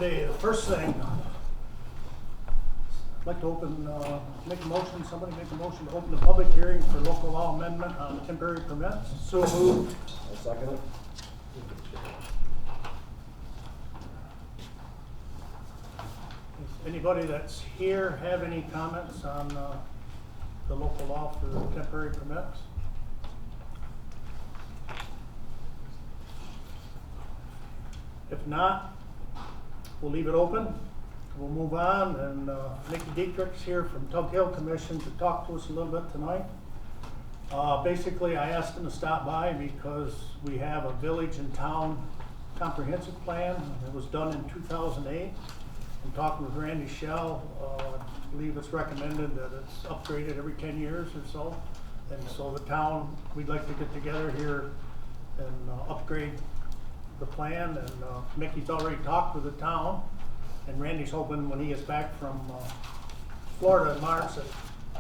today. The first thing, I'd like to open, make a motion, somebody make a motion to open the public hearing for local law amendment on temporary permits. So moved. I'll second it. Does anybody that's here have any comments on the local law for temporary permits? If not, we'll leave it open. We'll move on, and Nikki Dietrich's here from Tug Hill Commission to talk to us a little bit tonight. Basically, I asked him to stop by because we have a village and town comprehensive plan. It was done in 2008. I'm talking with Randy Shell. I believe it's recommended that it's upgraded every 10 years or so. And so the town, we'd like to get together here and upgrade the plan. And Mickey's already talked with the town. And Randy's hoping when he gets back from Florida in March that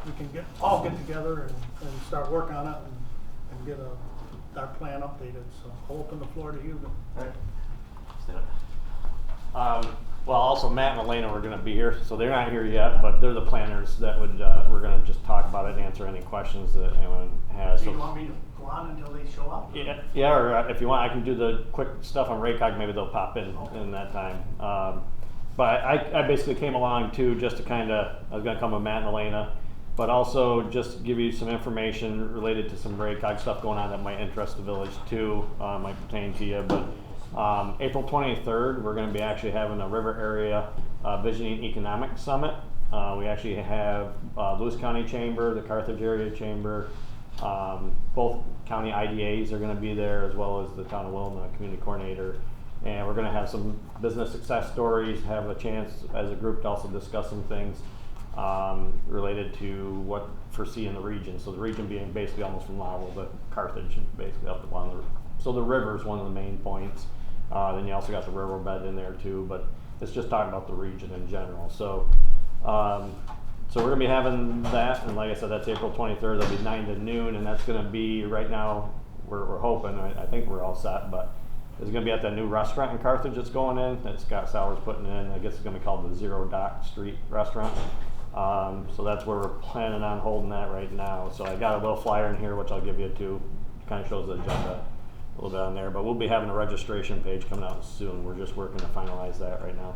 we can all get together and start working on it and get our plan updated. So I'll open the floor to you. All right. Stand up. Well, also Matt and Elena were going to be here, so they're not here yet, but they're the planners that would we're going to just talk about it and answer any questions that anyone has. So you want me to go on until they show up? Yeah, or if you want, I can do the quick stuff on RACOG. Maybe they'll pop in that time. But I basically came along too just to I was going to come with Matt and Elena, but also just give you some information related to some RACOG stuff going on that might interest the village too, might pertain to you. But April 23rd, we're going to be actually having a river area visioning economic summit. We actually have Lewis County Chamber, the Carthage Area Chamber, both county IDAs are going to be there, as well as the town of Wilton, the community coordinator. And we're going to have some business success stories, have a chance as a group to also discuss some things related to what foresee in the region. So the region being basically almost from Lowville to Carthage, basically up along the. So the river is one of the main points. Then you also got the railroad bed in there too, but it's just talking about the region in general. So, so we're going to be having that, and like I said, that's April 23rd. That'll be 9 to noon, and that's going to be right now. We're hoping. I think we're all set, but. It's going to be at that new restaurant in Carthage that's going in, that Scott Sauer's putting in. I guess it's going to be called the Zero Dock Street Restaurant. So that's where we're planning on holding that right now. So I got a little flyer in here, which I'll give you too. Kind of shows the agenda a little bit on there. But we'll be having a registration page coming out soon. We're just working to finalize that right now.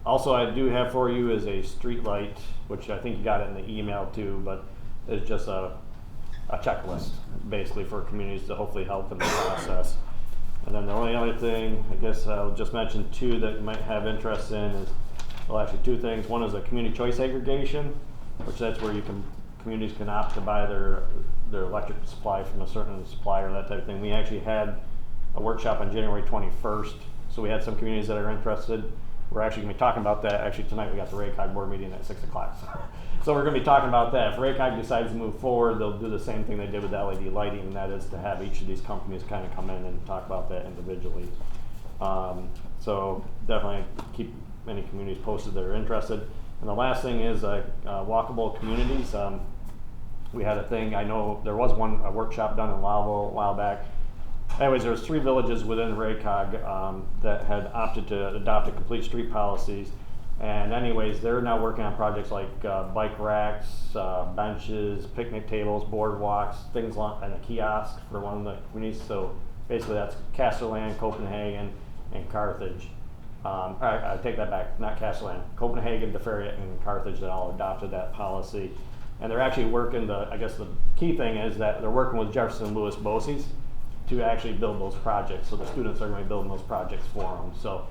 Also, I do have for you is a street light, which I think you got it in the email too, but it's just a checklist basically for communities to hopefully help in the process. And then the only other thing, I guess I'll just mention too that you might have interest in is, well, actually two things. One is a community choice aggregation, which that's where communities can opt to buy their electric supply from a certain supplier, that type of thing. We actually had a workshop on January 21st, so we had some communities that are interested. We're actually going to be talking about that. Actually, tonight we got the RACOG board meeting at 6 o'clock. So we're going to be talking about that. If RACOG decides to move forward, they'll do the same thing they did with LED lighting, and that is to have each of these companies kind of come in and talk about that individually. So definitely keep any communities posted that are interested. And the last thing is walkable communities. We had a thing, I know there was a workshop done in Lowville a while back. Anyways, there was 3 villages within RACOG that had opted to adopt a complete street policies. And anyways, they're now working on projects like bike racks, benches, picnic tables, boardwalks, things like, and a kiosk for one of the communities. So basically that's Castellan, Copenhagen, and Carthage. I take that back, not Castellan. Copenhagen, DeFerriet, and Carthage that all adopted that policy. And they're actually working, I guess the key thing is that they're working with Jefferson Lewis BOCES to actually build those projects. So the students are going to be building those projects for them. So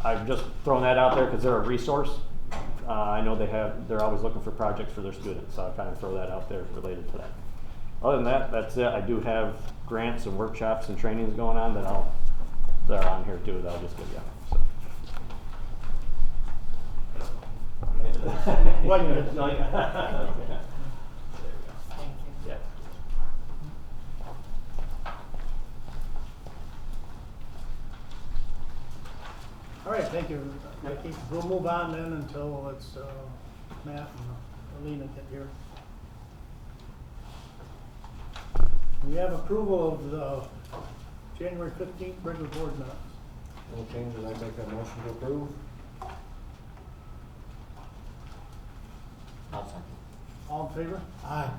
I've just thrown that out there because they're a resource. I know they're always looking for projects for their students, so I kind of throw that out there related to that. Other than that, that's it. I do have grants and workshops and trainings going on that are on here too that I'll just give you. So. Yeah. All right, thank you, Vicki. We'll move on then until it's Matt and Alina get here. We have approval of the January 15th regular board minutes. No changes, I make a motion to approve. I'll second. All in favor? Aye.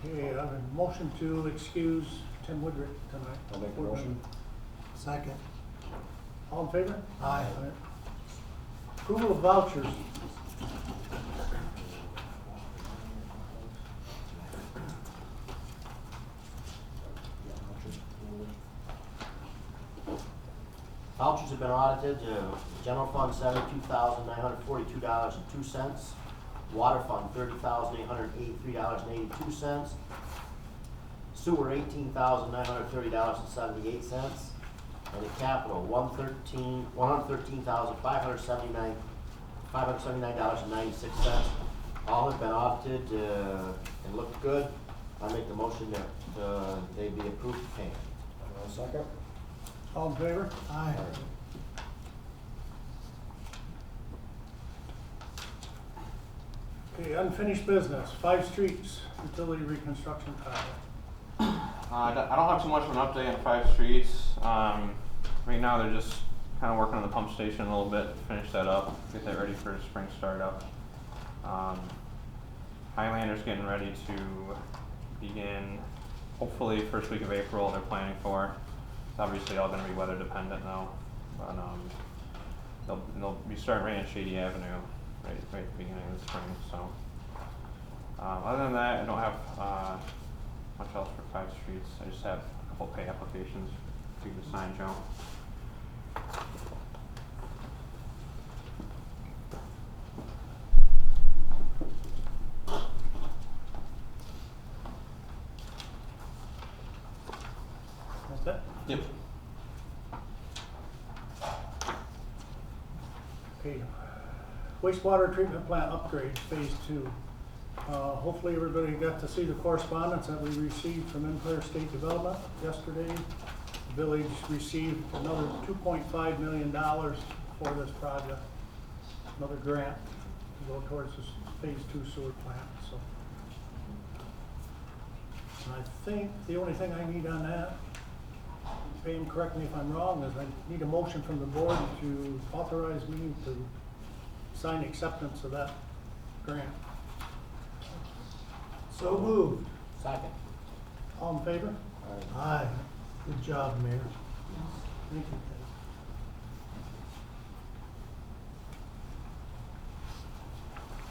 Okay, I have a motion to excuse Tim Woodrick tonight. I'll make the motion. Second. All in favor? Aye. Approval of vouchers. Vouchers have been audited, general fund $72,942.02, water fund $30,883.82, sewer $18,930.78, and the capital $113,579.96. All have been audited and look good. I make the motion that they be approved for payment. I'll second. All in favor? Aye. Okay, unfinished business, 5 streets, utility reconstruction project. I don't have too much of an update on 5 streets. Right now they're just kind of working on the pump station a little bit, finish that up, get that ready for spring startup. Highlander's getting ready to begin, hopefully first week of April they're planning for. It's obviously all going to be weather dependent now, but they'll be starting right on Shady Avenue right at the beginning of the spring. So other than that, I don't have much else for 5 streets. I just have a couple pay applications for you to sign, Joe. That's it? Yep. Okay, wastewater treatment plant upgrades, phase 2. Hopefully everybody got to see the correspondence that we received from Empire State Development yesterday. The village received another $2.5 million for this project, another grant to go towards this phase 2 sewer plant. So, and I think the only thing I need on that, Pam, correct me if I'm wrong, is I need a motion from the board to authorize me to sign acceptance of that grant. So moved. Second. All in favor? Aye. Good job, Mayor. Thank you.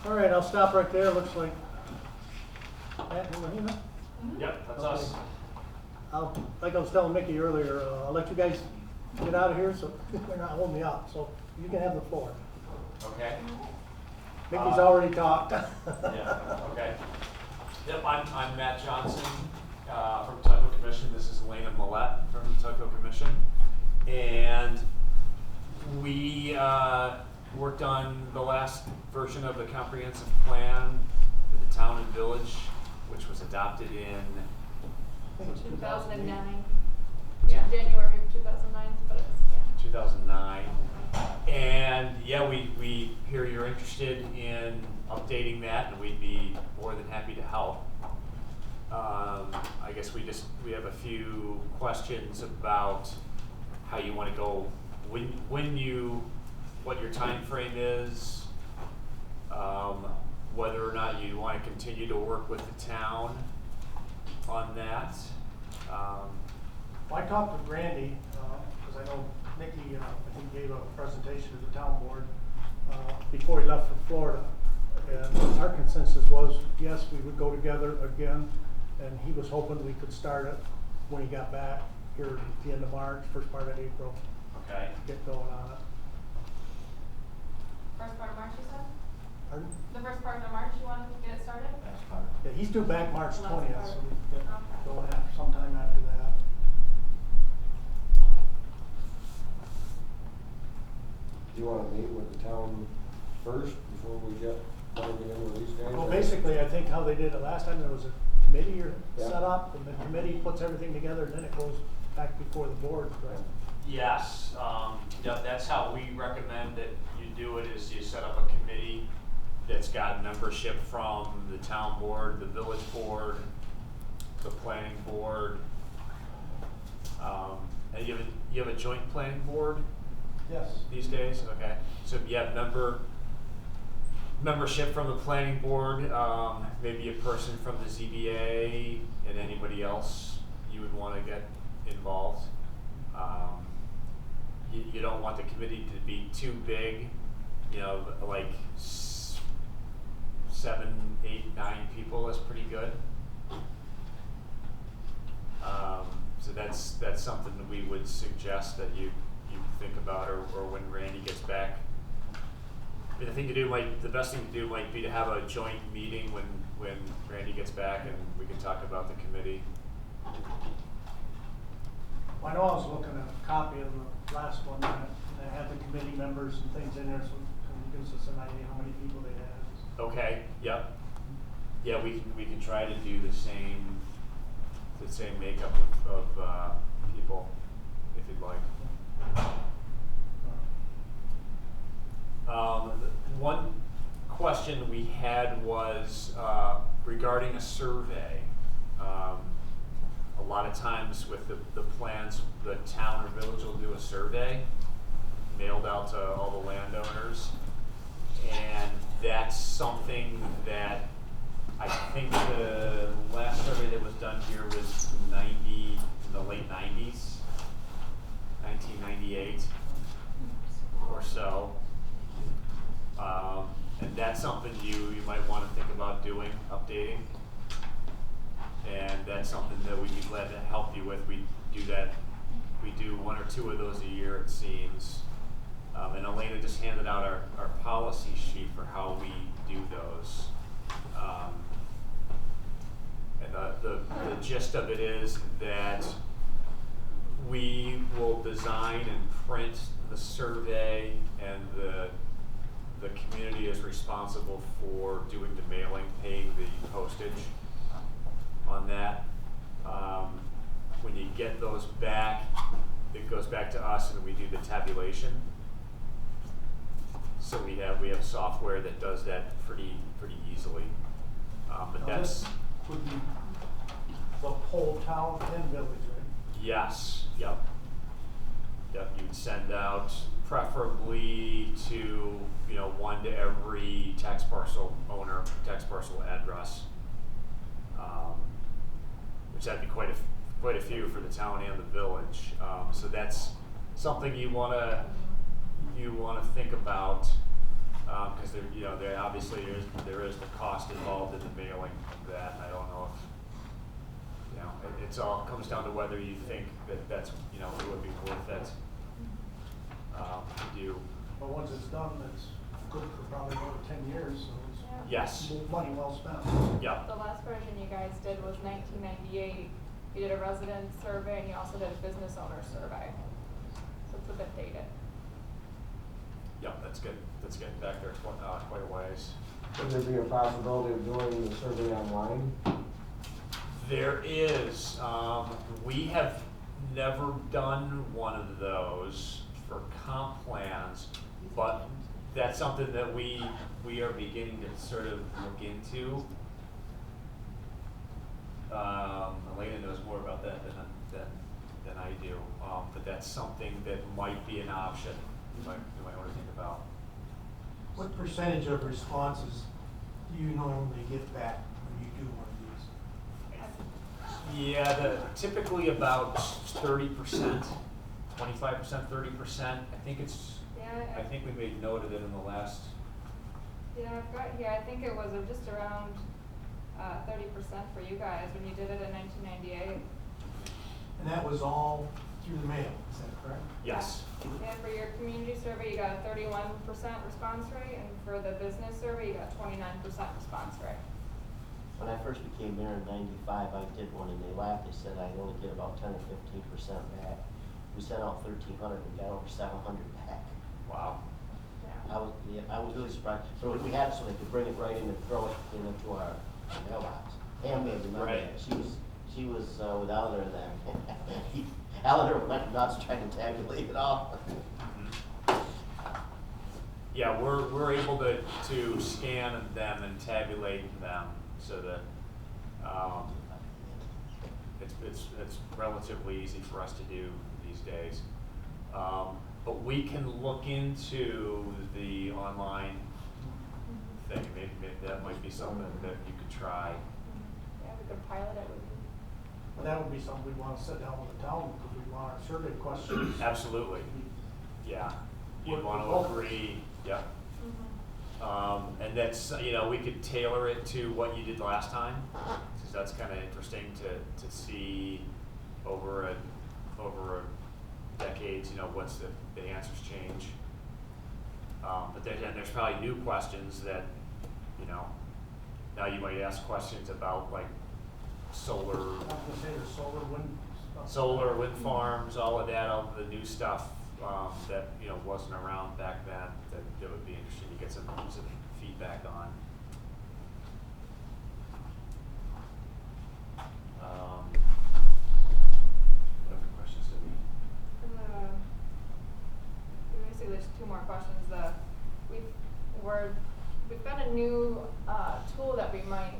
All right, I'll stop right there. Looks like Matt and Rahina. Yep, that's us. Like I was telling Mickey earlier, I'll let you guys get out of here, so we're not holding you up. So you can have the floor. Okay. Mickey's already talked. Yeah, okay. Yep, I'm Matt Johnson from Tuckahoe Commission. This is Elena Millette from the Tuckahoe Commission. And we worked on the last version of the comprehensive plan for the town and village, which was adopted in 2009. Yeah, January of 2009, but it was, yeah. 2009. And yeah, we hear you're interested in updating that, and we'd be more than happy to help. I guess we have a few questions about how you want to go, what your time frame is, whether or not you want to continue to work with the town on that. Well, I talked with Randy, because I know Mickey, I think, gave a presentation to the town board before he left for Florida. And our consensus was, yes, we would go together again, and he was hoping we could start it when he got back here at the end of March, first part of April, Okay. get going on it. First part of March, you said? Pardon? The first part of March, you wanted to get it started? That's fine. Yeah, he's due back March Last 20th, part. so we can get Okay. going after, sometime after that. Do you wanna meet with the town first before we get plugged in with these guys? Well, or- basically, I think how they did it last time, there was a committee Yeah. set up, and the committee puts everything together, and then it goes back before the board, right? Yes, that's how we recommend that you do it, is you set up a committee that's got membership from the town board, the village board, the planning board, And you have a joint planning board Yes. these days? Okay, so you have membership from the planning board, maybe a person from the ZBA, and anybody else you would wanna get involved. You don't want the committee to be too big, you know, like 7, 8, 9 people is pretty good. So that's something that we would suggest that you think about, or when Randy gets back. I mean, the best thing to do might be to have a joint meeting when Randy gets back, and we can talk about the committee. I know I was looking at a copy of the last one, and it had the committee members and things in there, so it gives us an idea how many people they had. Okay, yep. Yeah, we can try to do the same makeup of people, if you'd like. One question we had was regarding a survey. A lot of times with the plans, the town or village will do a survey mailed out to all the landowners. And that's something that I think the last survey that was done here was in the late 90s, 1998 or so. And that's something you might want to think about doing, updating. And that's something that we'd be glad to help you with. We do 1 or 2 of those a year, it seems. And Elena just handed out our policy sheet for how we do those. And the gist of it is that we will design and print the survey, and the community is responsible for doing the mailing, paying the postage on that. When you get those back, it goes back to us and we do the tabulation. So we have software that does that pretty easily. But Now, that's, this would be the whole town and village, right? yes, yep. Yep, you'd send out preferably to, 1 to every tax parcel owner, tax parcel address. Which that'd be quite a few for the town and the village. So that's something you wanna think about, because there obviously there is the cost involved in the mailing of that. I don't know if it's all comes down to whether you think that's it would be worth it to do. But once it's done, it's good for probably another 10 years, so it's Yes. money well spent. Yep. The last version you guys did was 1998. You did a resident survey and you also did a business owner survey. So it's a bit dated. Yep, that's good. That's getting back there quite a ways. Would there be a possibility of doing the survey online? There is. We have never done one of those for comp plans, but that's something that we are beginning to sort of look into. Elena knows more about that than I do, but that's something that might be an option you might want to think about. What percentage of responses do you normally get back when you do one of these? Yeah, typically about 30%, 25%, 30%. I think we made note of it in the last. Yeah, I've got here, I think it was just around 30% for you guys when you did it in 1998. And that was all through the mail, is that correct? Yes. Yeah, for your community survey, you got a 31% response rate, and for the business survey, you got 29% response rate. When I first became mayor in '95, I did one and they laughed. They said I'd only get about 10 or 15% back. We sent out 1,300 and got over 700 back. Wow. Yeah. I was really surprised. So we had it so they could bring it right in and throw it into our mailbox. Pam may remember Right. that. She was with Eleanor in there. Eleanor went nuts trying to tabulate it all. Yeah, we're able to scan them and tabulate them so that it's relatively easy for us to do these days. But we can look into the online thing. Maybe that might be something that you could try. Yeah, we could pilot it with Well, that would be something we'd wanna sit down with the town, because we want our survey questions. Absolutely. Yeah. You'd Work want with to both. agree, yeah. Mm-hmm. And that's, we could tailor it to what you did last time, because that's kind of interesting to see over a decades, what's the answers change. But then there's probably new questions that, now you might ask questions about like solar, I was gonna say there's solar, wind stuff. solar, wind farms, all of that, all of the new stuff, that, wasn't around back then, that would be interesting to get some feedback on. What other questions do we? Basically, there's two more questions. We've got a new tool that we might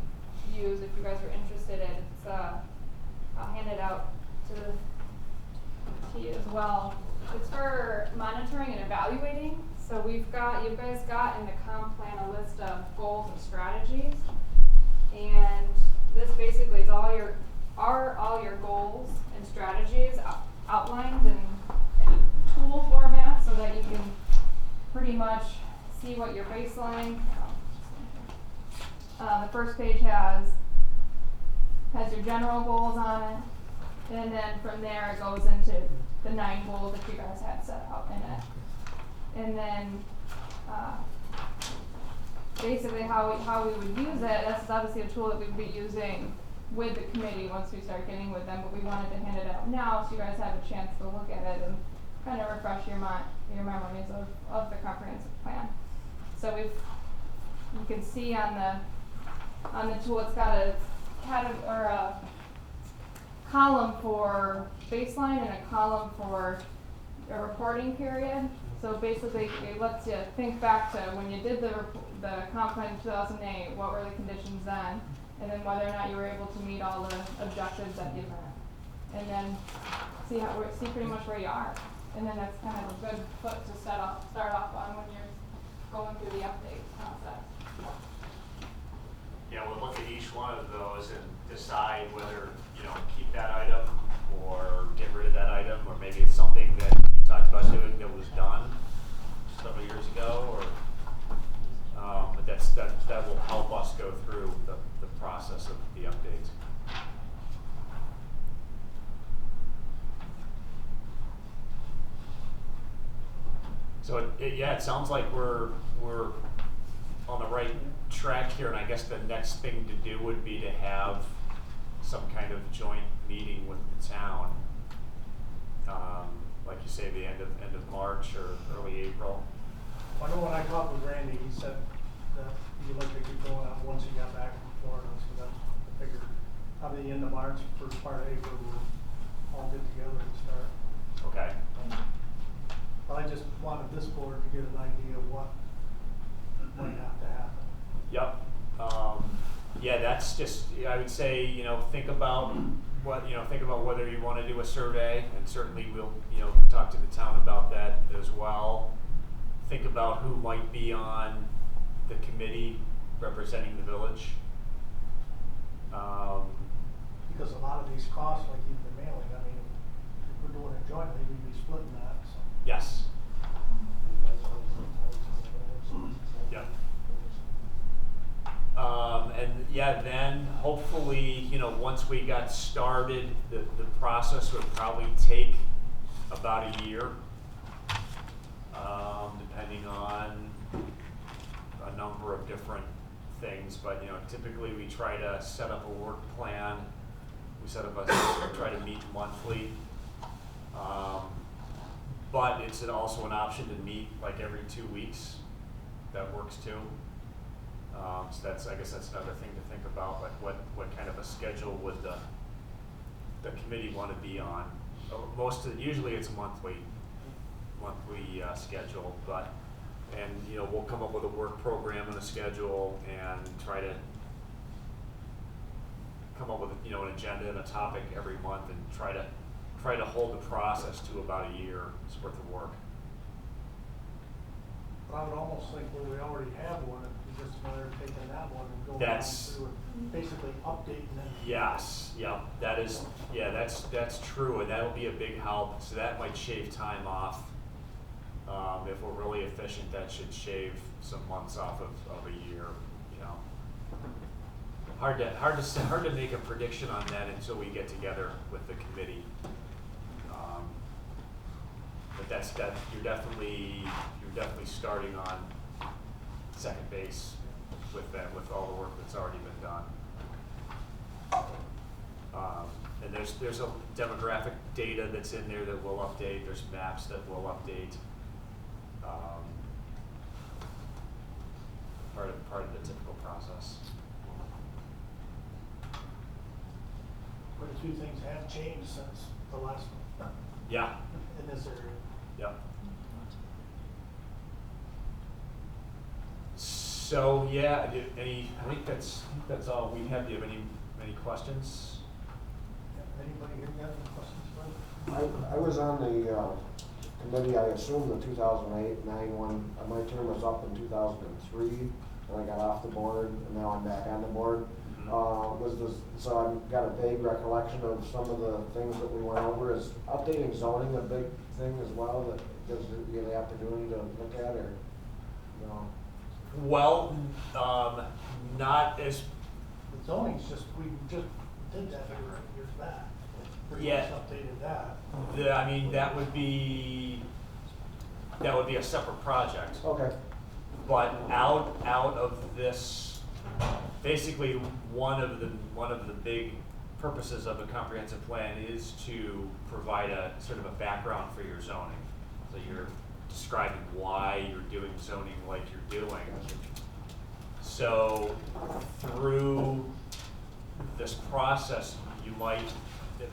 use if you guys are interested in. It's I'll hand it out to you as well. It's for monitoring and evaluating. So you guys got in the comp plan a list of goals and strategies, and this basically is all your goals and strategies outlined in a tool format, so that you can pretty much see what your baseline. The first page has your general goals on it, and then from there it goes into the 9 goals that you guys had set out in it. And then basically how we would use it, that's obviously a tool that we'd be using with the committee once we start getting with them, but we wanted to hand it out now so you guys have a chance to look at it and kind of refresh your memories of the comprehensive plan. So you can see on the tool, it's got a column for baseline and a column for a reporting period. So basically, it lets you think back to when you did the comp plan in 2008, what were the conditions then, and then whether or not you were able to meet all the objectives that you met, and then see pretty much where you are. And then that's kind of a good foot to start off on when you're going through the update process. Yeah, we'll look at each one of those and decide whether, keep that item or get rid of that item, or maybe it's something that you talked about doing that was done several years ago, or, but that will help us go through the process of the updates. So it sounds like we're on the right track here, and I guess the next thing to do would be to have some kind of joint meeting with the town. Like you say, the end of March or early April. I know when I talked with Randy, he said that he'd like to get going on once he got back from Florida, so that's, I figured probably the end of March, first part of April, we'll all get together and start. Okay. But I just wanted this board to get an idea of what might have to happen. Yep. Yeah, that's just, I would say, think about whether you want to do a survey, and certainly we'll, talk to the town about that as well. Think about who might be on the committee representing the village. Because a lot of these costs, like even the mailing, I mean, if we're doing it jointly, we'd be splitting that, so. Yes. Yep. And yeah, then hopefully, once we got started, the process would probably take about a year, depending on a number of different things. But typically we try to set up a work plan. We try to meet monthly. But it's also an option to meet like every 2 weeks. That works too. So I guess that's another thing to think about, like what kind of a schedule would the committee want to be on. Usually it's a monthly schedule, and we'll come up with a work program and a schedule and try to come up with, you know, an agenda and a topic every month and try to hold the process to about a year's worth of work. But I would almost think where we already have one, it's just a matter of taking that one and going on That's- through and basically updating it. Yes, yeah, that's true, and that'll be a big help, so that might shave time off. If we're really efficient, that should shave some months off of a year, you know. Hard to make a prediction on that until we get together with the committee. But you're definitely starting on second base with that, with all the work that's already been done. And there's a demographic data that's in there that we'll update, there's maps that we'll update. Part of the typical process. Quite a few things have changed since the last one Yeah, in this area. yep. So, yeah, I think that's all we have. Do you have any questions? Anybody here got any questions for me? I was on the committee, I assume the 2008-9 one, my term was up in 2003, and I got off the board, and now I'm back on the board. So I've got a vague recollection of some of the things that we went over. Is updating zoning a big thing as well, that gives you the opportunity to look at, or, you know? Well, not as, The zoning's just, we just did that years back. Pretty Yeah. much updated that. I mean, that would be a separate project. Okay. But out of this, basically one of the big purposes of a comprehensive plan is to provide a sort of a background for your zoning. So you're describing why you're doing zoning like you're doing. So through this process, it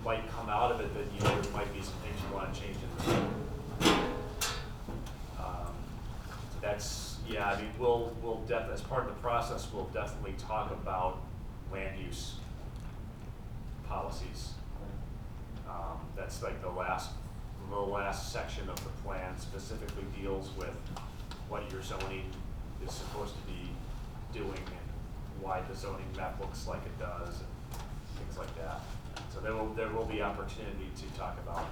might come out of it that there might be some things you want to change in the zoning. I mean, we'll as part of the process, we'll definitely talk about land use policies. That's like the last section of the plan specifically deals with what your zoning is supposed to be doing and why the zoning map looks like it does and things like that. So there will be opportunity to talk about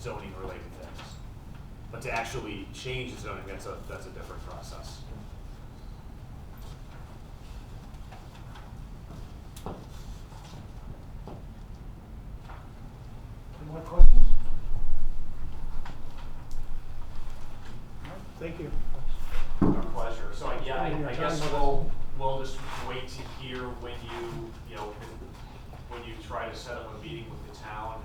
zoning related things. But to actually change the zoning, that's a different process. Any more questions? No? Thank you. Our pleasure. So I guess we'll just wait to hear when you try to set up a meeting with the town.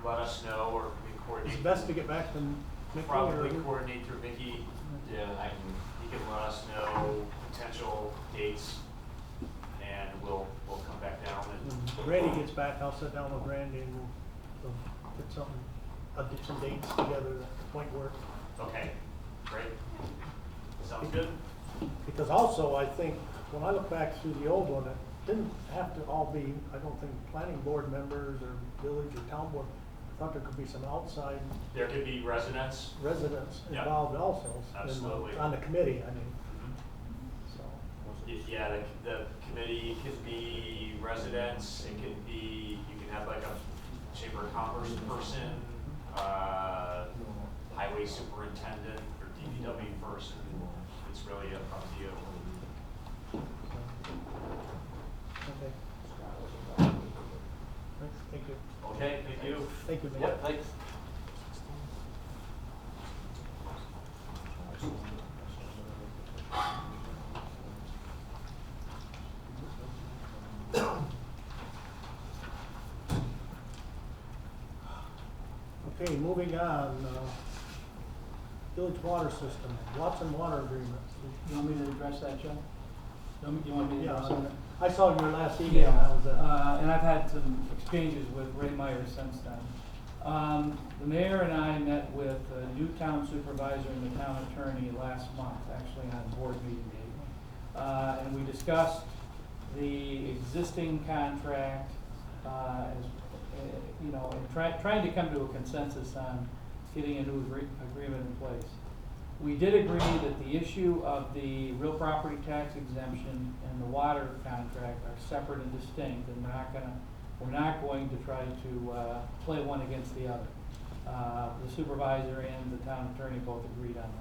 Let us know, or we can coordinate. It's best to get back to Mickey. Probably or- coordinate through Mickey. Yeah, he can let us know potential dates, and we'll come back down and. When Randy gets back, I'll sit down with Randy and we'll I'll get some dates together that might work. Okay, great. Sounds good. Because also, I think, when I look back through the old one, it didn't have to all be, I don't think, planning board members or village or town board. I thought there could be some outside There could be residents. residents Yeah. involved also. Absolutely. On the committee, I mean, Mhm. so. Yeah, the committee could be residents, it could be, you can have like a chamber of commerce person, highway superintendent, or DPW person. It's really up to you. Okay. Thank you. Okay, thank you. Thank you, Mick. Yep, thanks. Okay, moving on, village water system, Watson Water Agreement. You want me to address that, Joe? You want me to Yeah, address that? I saw your last email, that was it. And I've had some exchanges with Ray Meyer since then. The mayor and I met with the new town supervisor and the town attorney last month, actually on a board meeting day. And we discussed the existing contract, as, you know, and trying to come to a consensus on getting a new agreement in place. We did agree that the issue of the real property tax exemption and the water contract are separate and distinct, and we're not going to try to play one against the other. The supervisor and the town attorney both agreed on that.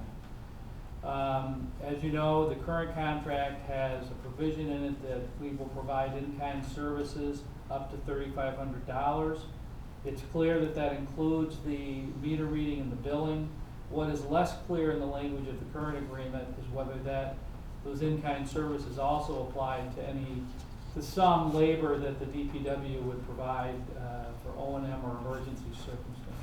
As you know, the current contract has a provision in it that we will provide in-kind services up to $3,500. It's clear that that includes the meter reading and the billing. What is less clear in the language of the current agreement is whether those in-kind services also apply to some labor that the DPW would provide for O&M or emergency circumstances.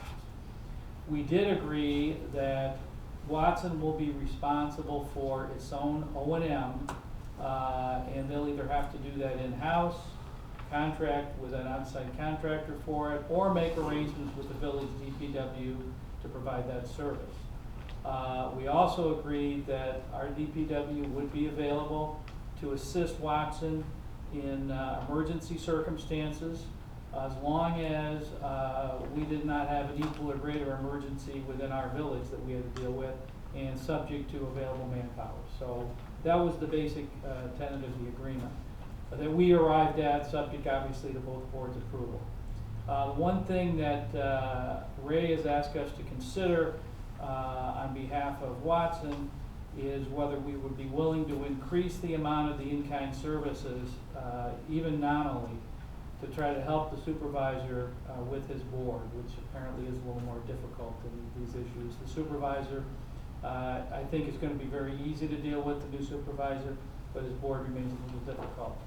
We did agree that Watson will be responsible for its own O&M, and they'll either have to do that in-house, contract with an outside contractor for it, or make arrangements with the village DPW to provide that service. We also agreed that our DPW would be available to assist Watson in emergency circumstances, as long as we did not have an equal or greater emergency within our village that we had to deal with, and subject to available manpower. So that was the basic tenet of the agreement that we arrived at, subject obviously to both boards' approval. One thing that Ray has asked us to consider on behalf of Watson is whether we would be willing to increase the amount of the in-kind services, even nominally, to try to help the supervisor with his board, which apparently is a little more difficult in these issues. The supervisor, I think, is going to be very easy to deal with, the new supervisor, but his board remains a little difficult.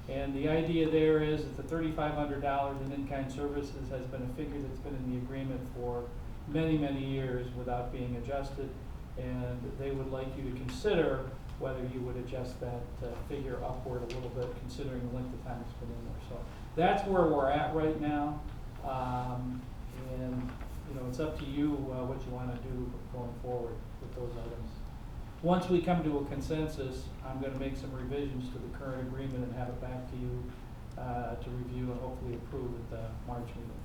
And the idea there is that the $3,500 in in-kind services has been a figure that's been in the agreement for many, many years without being adjusted, and they would like you to consider whether you would adjust that figure upward a little bit, considering the length of time it's been in there. So that's where we're at right now, and you know, it's up to you what you want to do going forward with those items. Once we come to a consensus, I'm going to make some revisions to the current agreement and have it back to you to review and hopefully approve at the March meeting.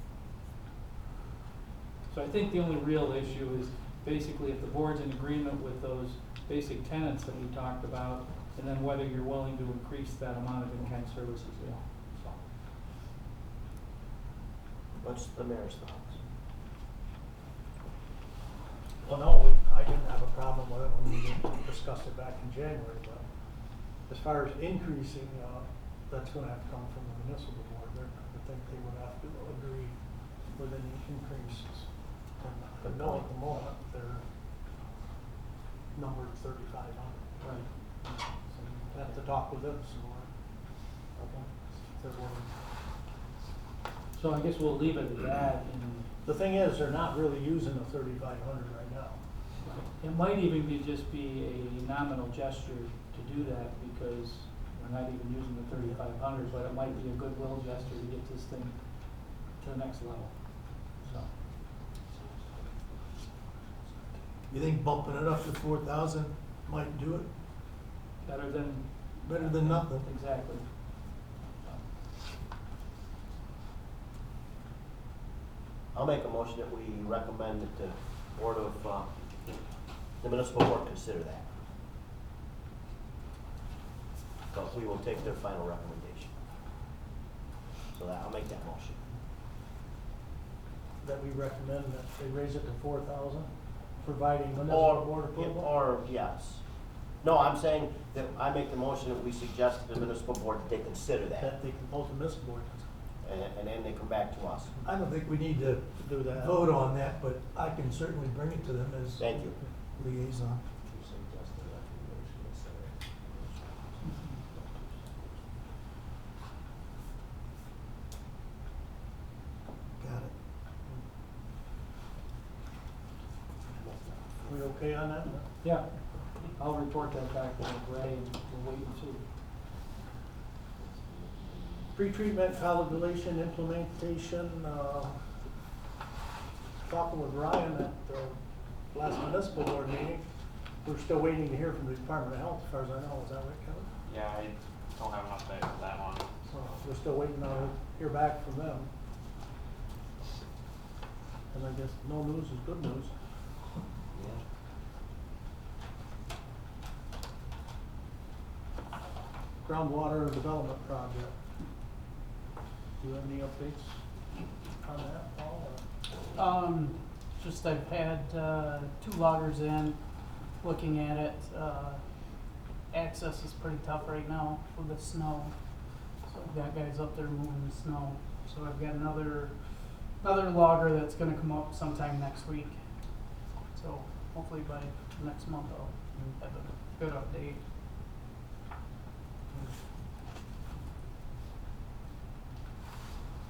So I think the only real issue is basically if the board's in agreement with those basic tenets that we talked about, and then whether you're willing to increase that amount of in-kind services. Yeah. So. What's the mayor's thoughts? Well, no, I didn't have a problem with it when we discussed it back in January, but as far as increasing, that's gonna have to come from the municipal board. I think they would have to agree with any increases. But no, at the moment, they're numbered 3,500. Right. So you have to talk with them some more. Okay. They're willing. So I guess we'll leave it at that. And the thing is, they're not really using the 3,500 right now. it might even just be a nominal gesture to do that, because we're not even using the 3,500, but it might be a goodwill gesture to get this thing to the next level. So. You think bumping it up to 4,000 might do it? Better than nothing. Exactly. I'll make a motion that we recommend that the board of, the municipal board consider that. But we will take their final recommendation. So that, I'll make that motion. That we recommend that they raise it to 4,000, providing municipal board approval? Or, yes. No, I'm saying that I make the motion that we suggest to the municipal board that they consider That that. they can post the municipal board. And then they come back to us. I don't think we need to Do that. vote on that, but I can certainly bring it to them as Thank you. liaison. Got it. We okay on that? Yeah, I'll report that back to Ray, and we'll wait and see. Pre-treatment calculation implementation, talking with Ryan at the last municipal board meeting. We're still waiting to hear from the Department of Health, as far as I know. Is that right, Kevin? Yeah, don't have an update for that one. So we're still waiting on hear back from them. And I guess no news is good news. Yeah. Groundwater development project. Do you have any updates on that, Paul? or- Just I've had, 2 loggers in, looking at it, access is pretty tough right now with the snow. So I've got guys up there moving the snow, so I've got another logger that's gonna come up sometime next week. So hopefully by next month I'll have a good update.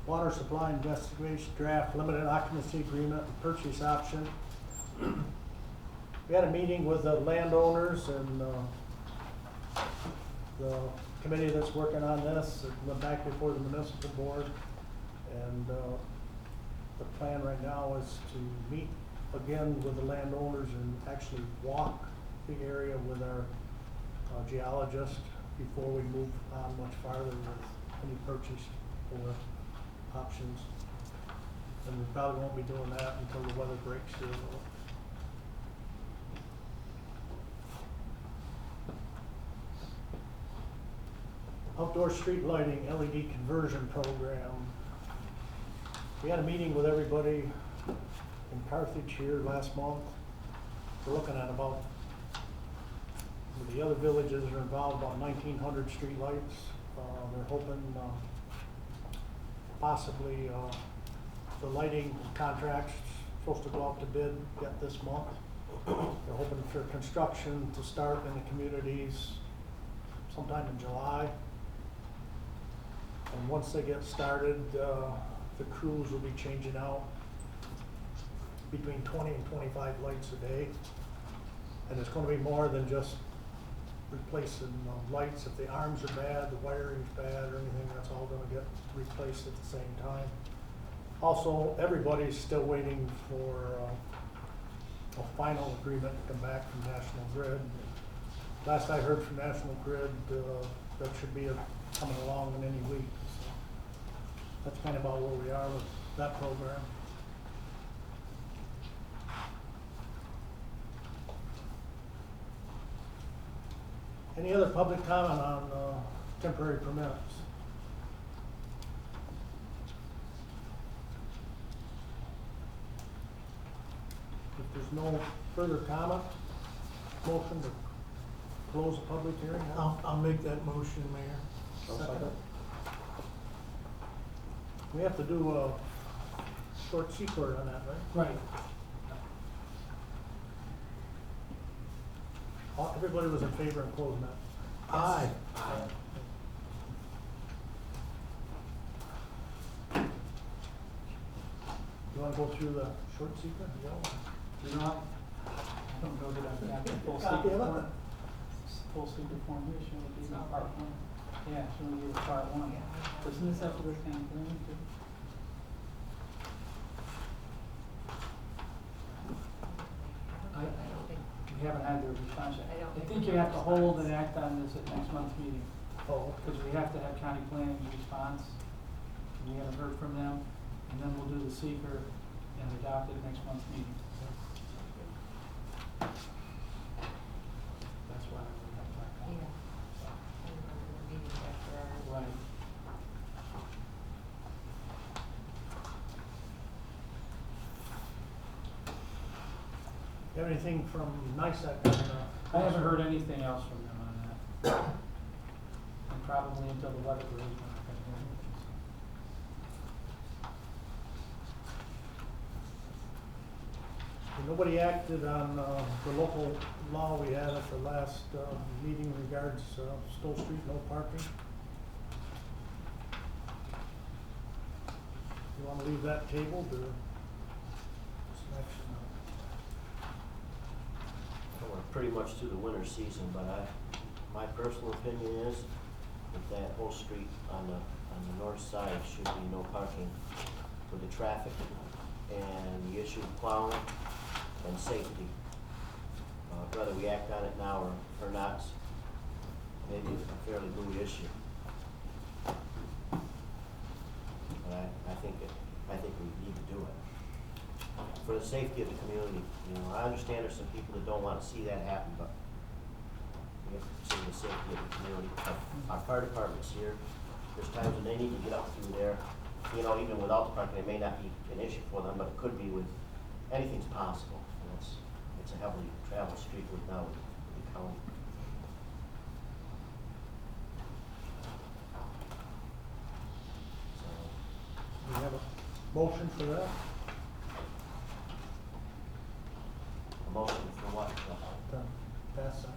Water supply investigation draft, limited occupancy agreement, and purchase option. We had a meeting with the landowners and, the committee that's working on this. It went back before the municipal board. And, the plan right now is to meet again with the landowners and actually walk the area with our, geologist before we move on much farther with any purchase or options. And we probably won't be doing that until the weather breaks here. Outdoor street lighting, LED conversion program. We had a meeting with everybody in Carthage here last month. We're looking at about, with the other villages are involved, about 1,900 street lights. They're hoping, possibly, the lighting contract's supposed to go out to bid yet this month. They're hoping for construction to start in the communities sometime in July. And once they get started, the crews will be changing out between 20 and 25 lights a day. And it's gonna be more than just replacing lights. If the arms are bad, the wiring's bad, or anything, that's all gonna get replaced at the same time. Also, everybody's still waiting for a final agreement to come back from National Grid. Last I heard from National Grid, that should be coming along in any week. So that's kind of about where we are with that program. Any other public comment on temporary permits? If there's no further comment, motion to close the public hearing? I'll make that motion, Mayor. I'll second. We have to do a short secret on that, right? Right. Everybody was in favor of closing that? Aye. You wanna go through the short secret? You know, don't go to that, full Copy secret of it? form. Full secret form here, she only gave me part 1. Yeah, she only gave us part 1. Doesn't this have to work down there too? We haven't had the response yet. I think you have to hold and act on this at next month's meeting. Oh, Because we have to have county planning response, and we haven't heard from them, and then we'll do the seeker and adopt it at next month's meeting. That's why we have that. Right. you have anything from NICEAG coming up? I haven't heard anything else from them on that. And probably until the weather breaks. we're not gonna hear anything. Nobody acted on the local law we had at the last meeting regards Stowe Street, no parking. You wanna leave that tabled or some action on it? Well, we're pretty much through the winter season, but my personal opinion is that that whole street on the north side should be no parking for the traffic and the issue of plowing and safety. Whether we act on it now or not, maybe it's a fairly new issue. I think we need to do it. For the safety of the community, you know, I understand there's some people that don't wanna see that happen, but we have to consider the safety of the community. Our fire department's here, there's times when they need to get up through there, you know, even without the parking, it may not be an issue for them, but it could be with, anything's possible. And it's a heavily traveled street with now the county. So, We have a motion for that? a motion for what? To pass that,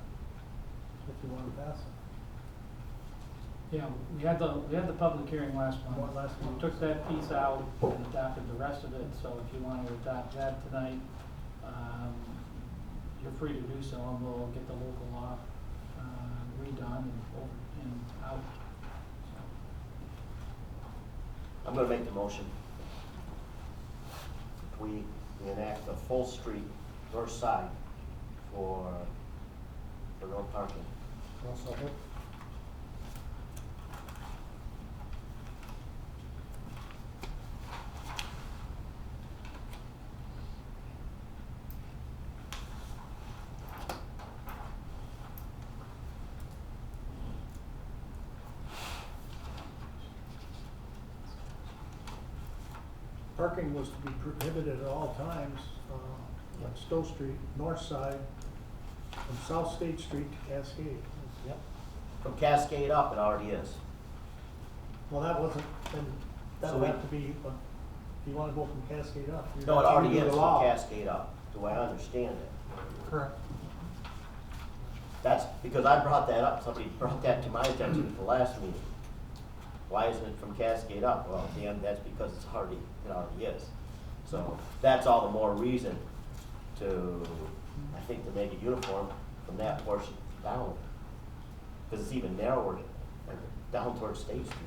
if you want to pass it. Yeah, we had the public hearing last month. One last We month. took that piece out and adopted the rest of it, so if you want to adopt that tonight, you're free to do so, and we'll get the local law redone and out. I'm gonna make the motion. We enact a full street, north side, for no parking. I'll second. Parking was to be prohibited at all times, on Stowe Street, north side, from South State Street to Cascade. Yep. From Cascade up, it already is. Well, that wasn't, then, that So would we- have to be, if you wanna go from Cascade up. you're No, it not already changing is the from law. Cascade up, the way I understand it. Correct. That's because I brought that up, somebody brought that to my attention at the last meeting. Why isn't it from Cascade up? Well, at the end, that's because it already is. So that's all the more reason to, I think, to make it uniform from that portion down. Because it's even narrower down towards State Street.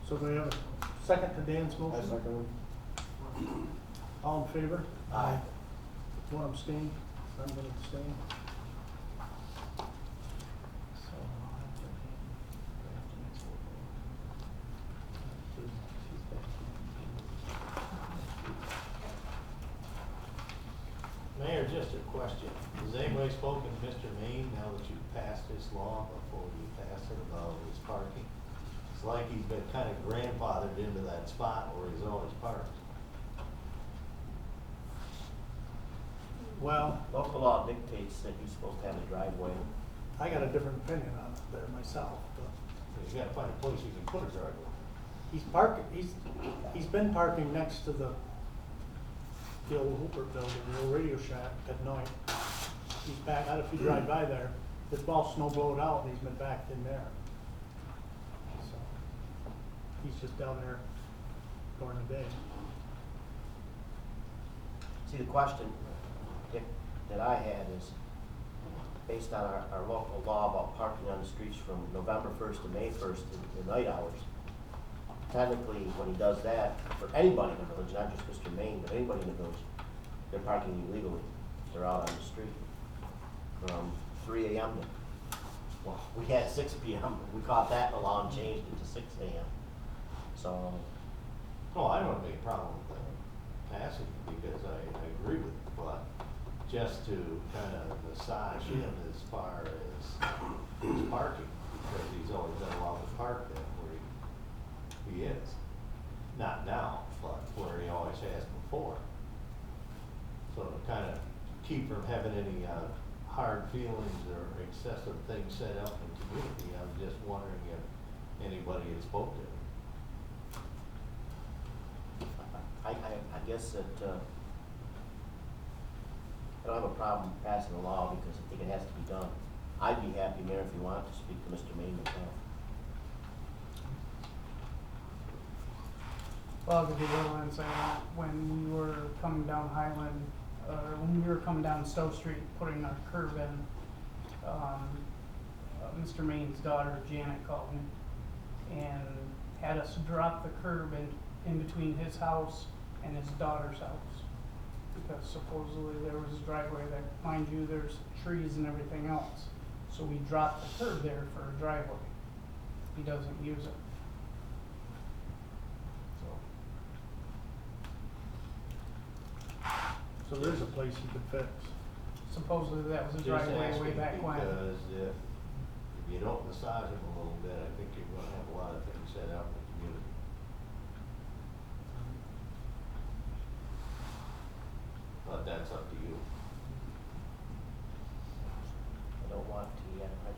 So do we have a second to Dan's motion? I second All in favor? Aye. One abstain, I'm gonna abstain. Mayor, just a question. Has anybody spoken to Mr. Main now that you've passed this law before you pass it about his parking? It's like he's been kind of grandfathered into that spot where he's always parked. Well, Local law dictates that he's supposed to have a driveway. I got a different opinion on it there myself, but So you gotta find a place you can put a driveway. he's parking, he's been parking next to the old Hooper building, the old Radio Shack at night. He's back, I don't know if you drive by there, it's all snow blowed out and he's been backed in there. So, he's just down there during the day. See, the question, Dick, that I had is, based on our local law about parking on the streets from November 1st to May 1st in night hours, technically, when he does that, for anybody in the village, not just Mr. Main, but anybody in the village, they're parking illegally. They're out on the street from 3 a.m. to, well, we had 6 p.m., we caught that in the law and changed it to 6 a.m. So, Oh, I don't have any problem with that passing because I agree with it, but just to kind of massage him as far as his parking, because he's always been allowed to park there where he is. Not now, but where he always has before. So to kind of keep from having any hard feelings or excessive things set up in the community, I'm just wondering if anybody had spoke to him. I guess that, I don't have a problem passing the law because I think it has to be done. I'd be happy, Mayor, if you want to speak to Mr. Main myself. Well, I'll give you a little insight on that. When we were coming down Highland, or when we were coming down Stowe Street, putting our curb in, Mr. Main's daughter, Janet, called me and had us drop the curb in between his house and his daughter's house. Because supposedly there was a driveway there. Mind you, there's trees and everything else. So we dropped the curb there for a driveway. he doesn't use it. So there's a place you could fix. Supposedly that was a Just driveway way asking back when. because if you don't massage them a little bit, I think you're gonna have a lot of things set out in the community. But that's up to you. I don't want to yet, I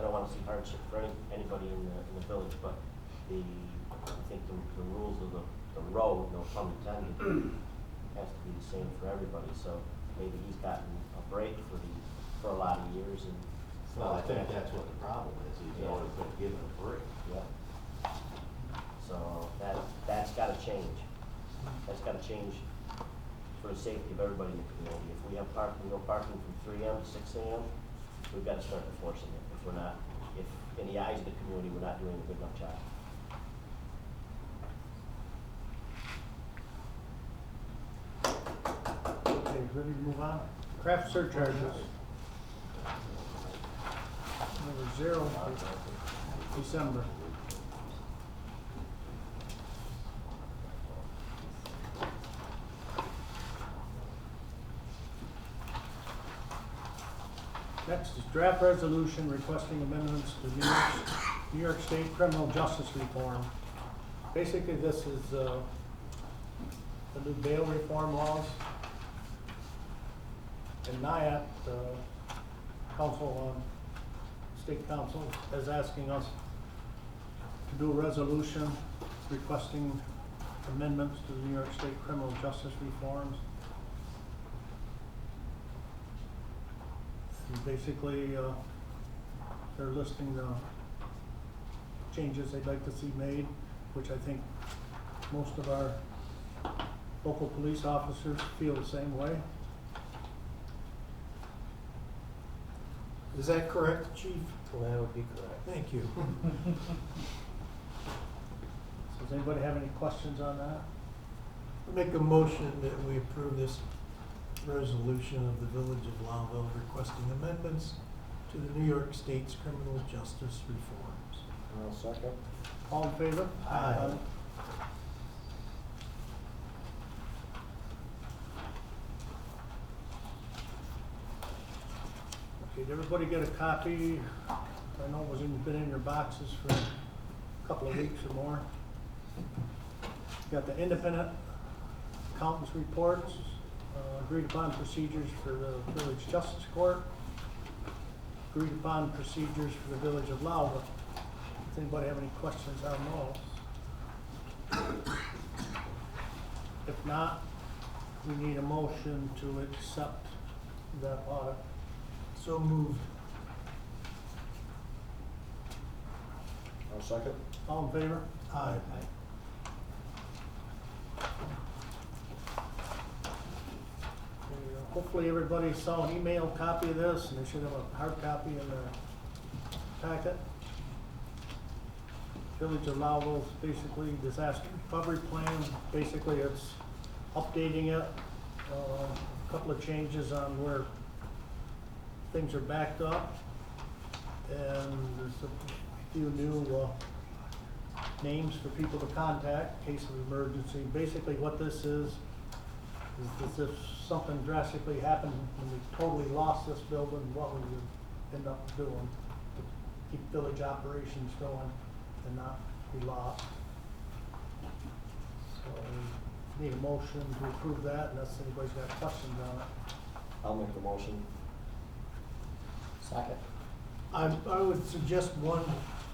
don't wanna see hardship for anybody in the village, but I think the rules of the road, no pun intended, has to be the same for everybody, so maybe he's gotten a break for a lot of years and. Well, I think that's what the problem is, he's always been given a break. Yeah. So that's gotta change. That's gotta change for the safety of everybody in the community. If we have no parking from 3 AM to 6 AM, we've gotta start enforcing it. If we're not, if in the eyes of the community, we're not doing a good enough job. Okay, ready to move on? Craft surcharges. Number 0 for December. Next is draft resolution requesting amendments to New York State criminal justice reform. Basically, this is the new bail reform laws. And NIAT, State Council, is asking us to do a resolution requesting amendments to the New York State criminal justice reforms. And basically, they're listing the changes they'd like to see made, which I think most of our local police officers feel the same way. Is that correct, Chief? That would be correct. Thank you. So does anybody have any questions on that? Make a motion that we approve this resolution of the Village of Lowville requesting amendments to the New York State's criminal justice reforms. I'll second. All in favor? Aye. Okay, did everybody get a copy? I know it was been in your boxes for a couple of weeks or more. Got the independent accountants reports, agreed upon procedures for the village justice court, agreed upon procedures for the village of Lowville. Does anybody have any questions on those? If not, we need a motion to accept that audit. So moved. I'll second. All in favor? Aye. Hopefully everybody saw an email copy of this, and they should have a hard copy in their packet. Village of Lowville's basically disaster recovery plan. Basically, it's updating it, a couple of changes on where things are backed up, and there's a few new names for people to contact in case of emergency. Basically, what this is if something drastically happened and we totally lost this building, what we would end up doing to keep village operations going and not be lost. So we need a motion to approve that unless anybody's got questions on it. I'll make the motion. Second. I would suggest one,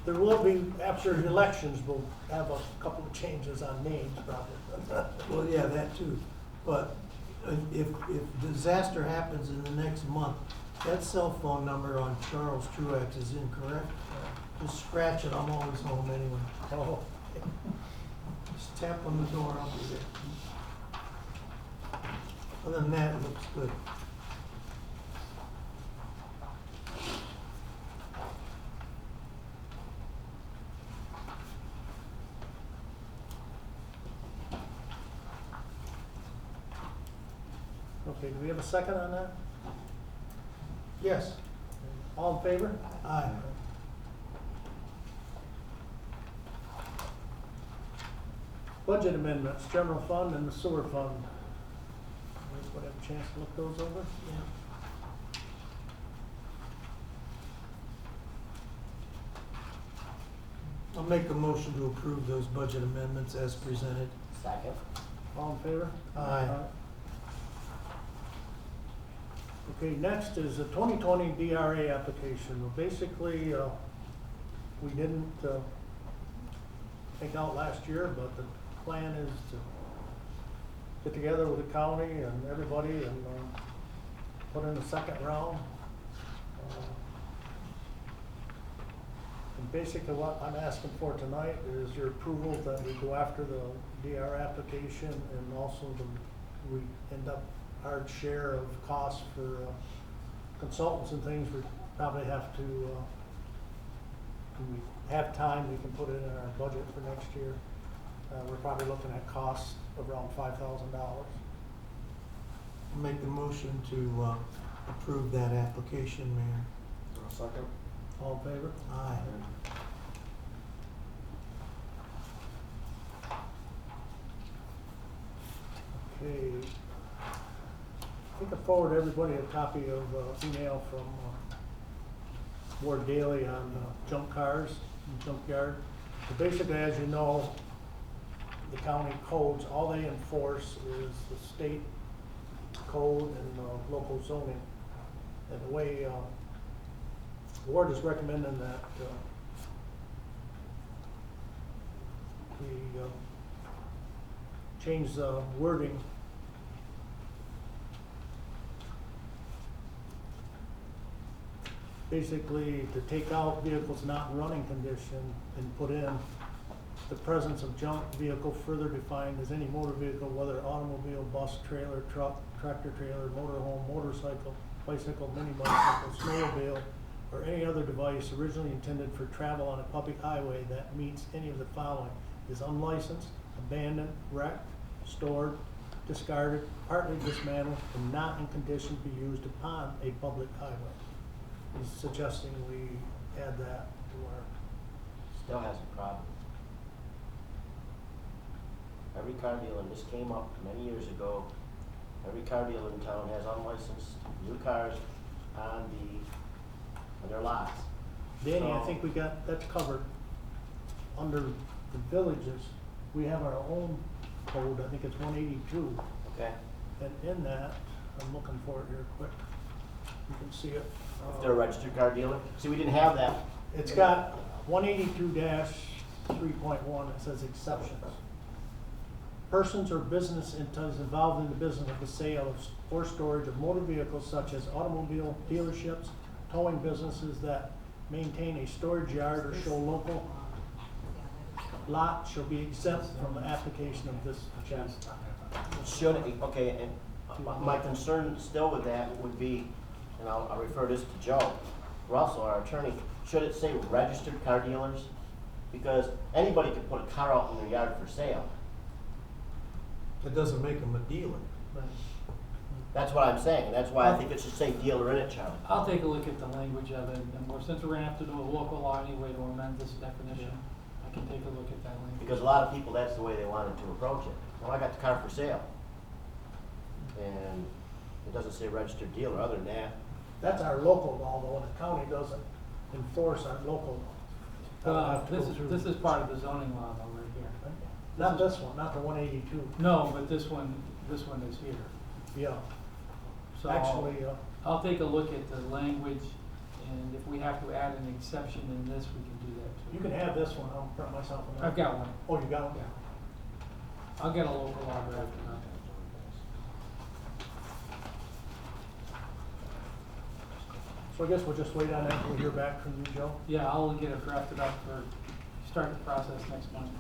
There will be, after the elections, we'll have a couple of changes on names probably. well, yeah, that too. But if disaster happens in the next month, that cell phone number on Charles Truax is incorrect. Just scratch it, I'm always home anyway. Oh, Just tap on the door, I'll be there. Other than that, it looks good. okay, do we have a second on that? Yes. All in favor? Aye. Budget amendments, general fund and the sewer fund. Everybody have a chance to look those over? Yeah. I'll make a motion to approve those budget amendments as presented. Second. All in favor? Aye. Okay, next is the 2020 DRA application. Well, basically, we didn't take out last year, but the plan is to get together with the county and everybody and put in a second round. And basically what I'm asking for tonight is your approval that we go after the DR application and also we end up our share of costs for consultants and things. We probably have to, when we have time, we can put it in our budget for next year. We're probably looking at costs of around $5,000. I'll make the motion to approve that application, Mayor. Second? All in favor? Aye. Okay. I think I forwarded everybody a copy of email from Ward Daly on junk cars and junkyard. So basically, as you know, the county codes, all they enforce is the state code and local zoning. And the way Ward is recommending that we change the wording basically to take out vehicles not in running condition and put in the presence of junk vehicle further defined as any motor vehicle, whether automobile, bus, trailer, truck, tractor trailer, motorhome, motorcycle, bicycle, mini bicycle, snowmobile, or any other device originally intended for travel on a public highway that meets any of the following: is unlicensed, abandoned, wrecked, stored, discarded, partly dismantled, and not in condition to be used upon a public highway. He's suggesting we add that to our, Still has a problem. Every car dealer, and this came up many years ago, every car dealer in town has unlicensed new cars on their lots. Danny, I So- think we got that covered under the villages. We have our own code, I think it's 182. Okay, And in that, I'm looking for it here quick. You can see it. if they're a registered car dealer, see, we didn't have that. It's got 182-3.1, it says exceptions. Persons or business entities involved in the business of the sale or storage of motor vehicles such as automobile dealerships, towing businesses that maintain a storage yard or show local lot shall be exempt from the application of this agenda. Should, okay, and my concern still with that would be, and I'll refer this to Joe Russell, our attorney, should it say registered car dealers? Because anybody could put a car out in their yard for sale. That doesn't make them a dealer. That's what I'm saying, and that's why I think it should say dealer in it, Charlie. I'll take a look at the language of it, and since we're gonna have to do a local law anyway to amend this definition, I can take a look at that language. Because a lot of people, that's the way they wanted to approach it. Well, I got the car for sale. And it doesn't say registered dealer, other than that. That's our local law, though, and the county doesn't enforce our local law. This is part of the zoning law though, right here. Not this one, not the 182. No, but this one is here. Yeah, So actually, I'll take a look at the language, and if we have to add an exception in this, we can do that too. you can have this one, I'll print myself one. I've got one. Oh, you got one? Yeah. I'll get a local law drafted up. So I guess we'll just wait on that until we hear back from you, Joe. Yeah, I'll get it drafted up for, start the process next month.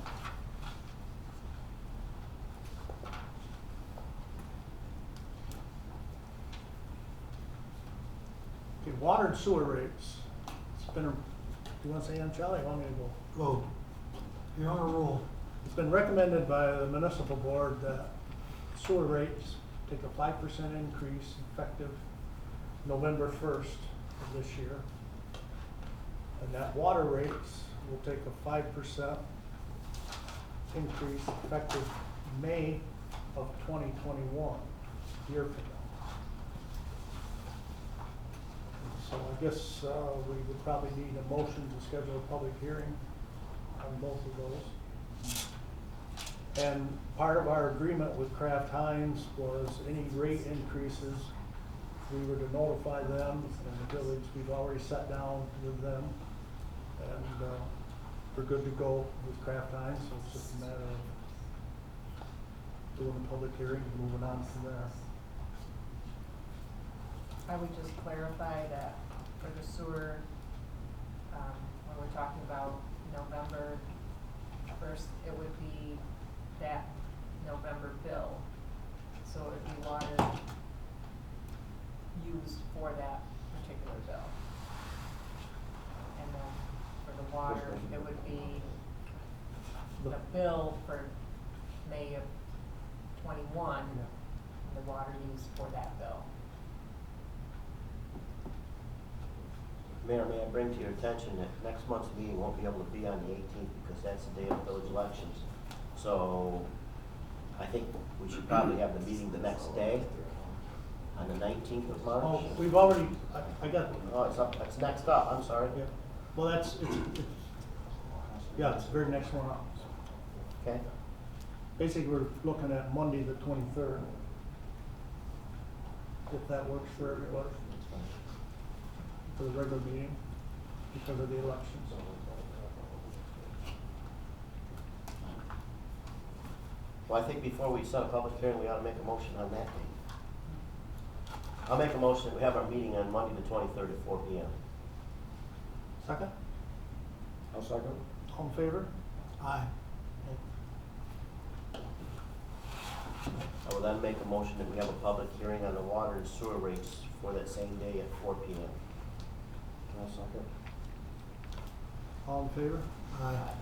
Okay, water and sewer rates. It's been, do you want to say on Charlie, or you want me to go? Go. You're on a roll. It's been recommended by the municipal board that sewer rates take a 5% increase effective November 1st of this year. And that water rates will take a 5% increase effective May of 2021, year from now. So I guess we would probably need a motion to schedule a public hearing on both of those. And part of our agreement with Kraft Heinz was any rate increases, we were to notify them, and the village, we've already sat down with them, and we're good to go with Kraft Heinz, so it's just a matter of doing the public hearing and moving on from there. I would just clarify that for the sewer, when we're talking about November 1st, it would be that November bill. So it would be water used for that particular bill. And then for the water, it would be the bill for May of 21, the water used for that bill. Mayor, may I bring to your attention that next month's meeting won't be able to be on the 18th because that's the day of village elections. So I think we should probably have the meeting the next day, on the 19th of March. Oh, we've already, I got, Oh, it's up, that's next up, I'm sorry. yeah, well, it's the very next one up. Okay, Basically, we're looking at Monday, the 23rd. If that works for everybody, for the regular meeting, because of the elections. well, I think before we set a public hearing, we ought to make a motion on that date. I'll make a motion that we have our meeting on Monday, the 23rd at 4 p.m. Second? I'll second. All in favor? Aye. I will then make a motion that we have a public hearing on the water and sewer rates for that same day at 4 p.m. I'll second. All in favor? Aye.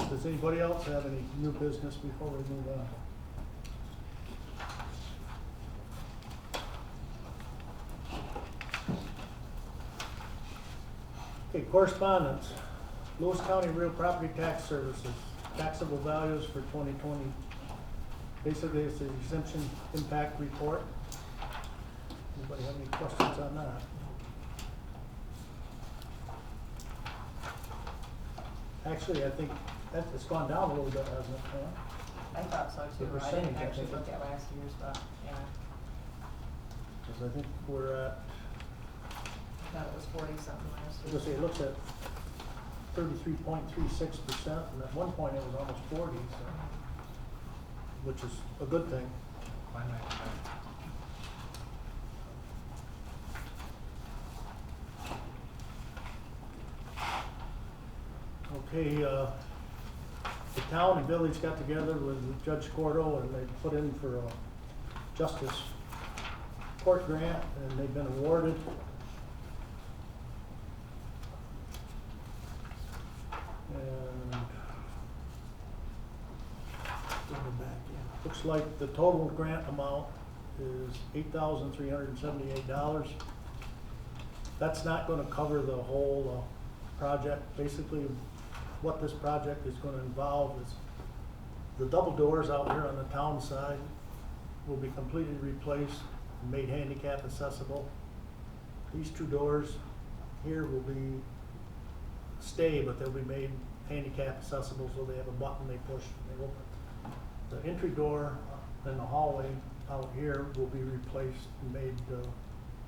Does anybody else have any new business before we move on? Okay, correspondence. Lewis County Real Property Tax Services, taxable values for 2020. Basically, it's the exemption impact report. Anybody have any questions on that? Actually, I think it's gone down a little bit, hasn't it, Pam? I thought so The too. I percentage, didn't I actually think. look at last year's, but yeah, Because I think we're at, I thought it was 40 something last I was year. gonna say, it looks at 33.36%, and at one point it was almost 40, so, which is a good thing. Okay, the town and village got together with Judge Cordo, and they put in for a justice court grant, and they've been awarded. And Go back, yeah. looks like the total grant amount is $8,378. That's not gonna cover the whole project. Basically, what this project is gonna involve is the double doors out here on the town side will be completely replaced and made handicap accessible. These two doors here will stay, but they'll be made handicap accessible, so they have a button they push and they open. The entry door in the hallway out here will be replaced and made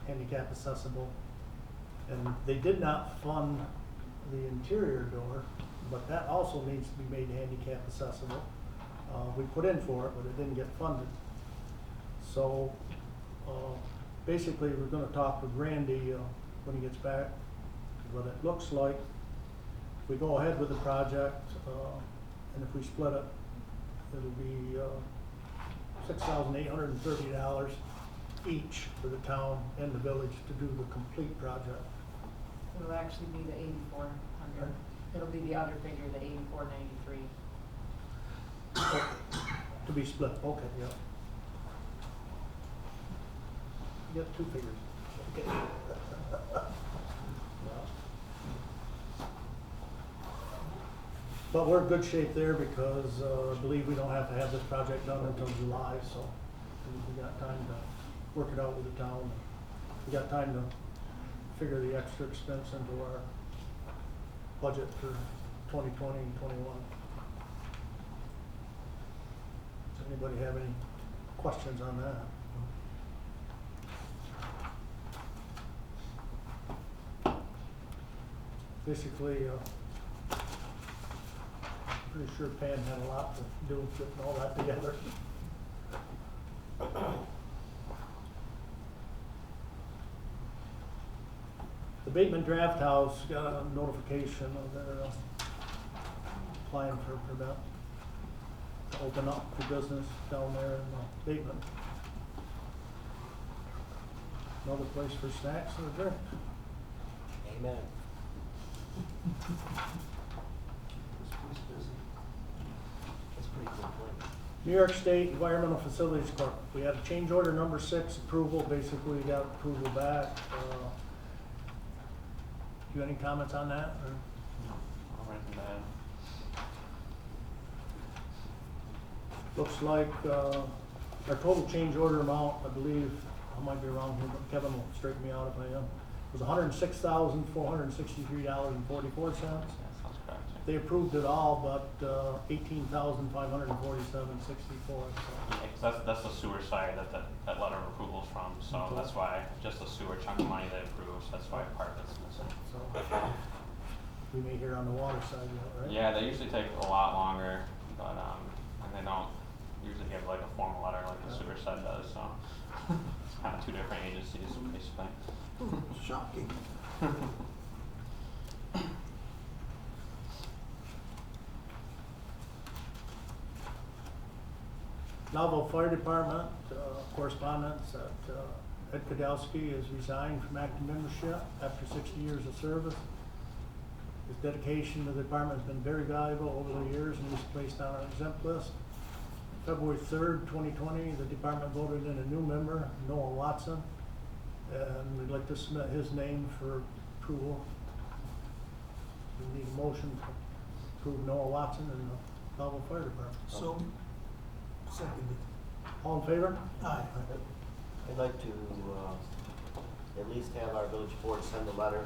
handicap accessible. And they did not fund the interior door, but that also needs to be made handicap accessible. We put in for it, but it didn't get funded. So, basically, we're gonna talk with Randy, when he gets back. But it looks like if we go ahead with the project, and if we split it, it'll be, $6,830 each for the town and the village to do the complete project. It'll actually be the 8,400. It'll be the other figure, the 8,493. To be split, okay, yeah. Get two figures. Okay. But we're in good shape there because I believe we don't have to have this project done until July, so we got time to work it out with the town. We got time to figure the extra expense into our budget for 2020 and 21. Does anybody have any questions on that? Basically, pretty sure Pam had a lot to do with putting all that together. The Bateman Draft House got a notification of their applying for a permit to open up for business down there in Bateman. Another place for snacks and a drink. Amen. That's a pretty cool place. New York State Environmental Facilities Corp. We had a change order number 6 approval. Basically, we got approval back. Do you have any comments on that? Or? I'll write them down. Looks like our total change order amount, I believe, I might be wrong here, but Kevin will straighten me out if I am, was $106,463.44. Yeah, sounds correct. They approved it all, but $18,547.64. So. That's the sewer side that letter of approval's from, so Okay. that's why, just the sewer chunk of money they approved, that's why part of it's missing. So we may hear on the water side yet, right? Yeah, they usually take a lot longer, but, and they don't usually give like a formal letter like the sewer side does, so. It's kind of two different agencies, basically. Shocking. Lowville Fire Department, correspondence that Ed Kadowski has resigned from active membership after 60 years of service. His dedication to the department has been very valuable over the years, and he's placed on our exempt list. February 3rd, 2020, the department voted in a new member, Noah Watson, and we'd like to submit his name for approval. We need a motion to approve Noah Watson in the Lowville Fire Department. So, seconded. All in favor? Aye. I'd like to, at least have our village board send a letter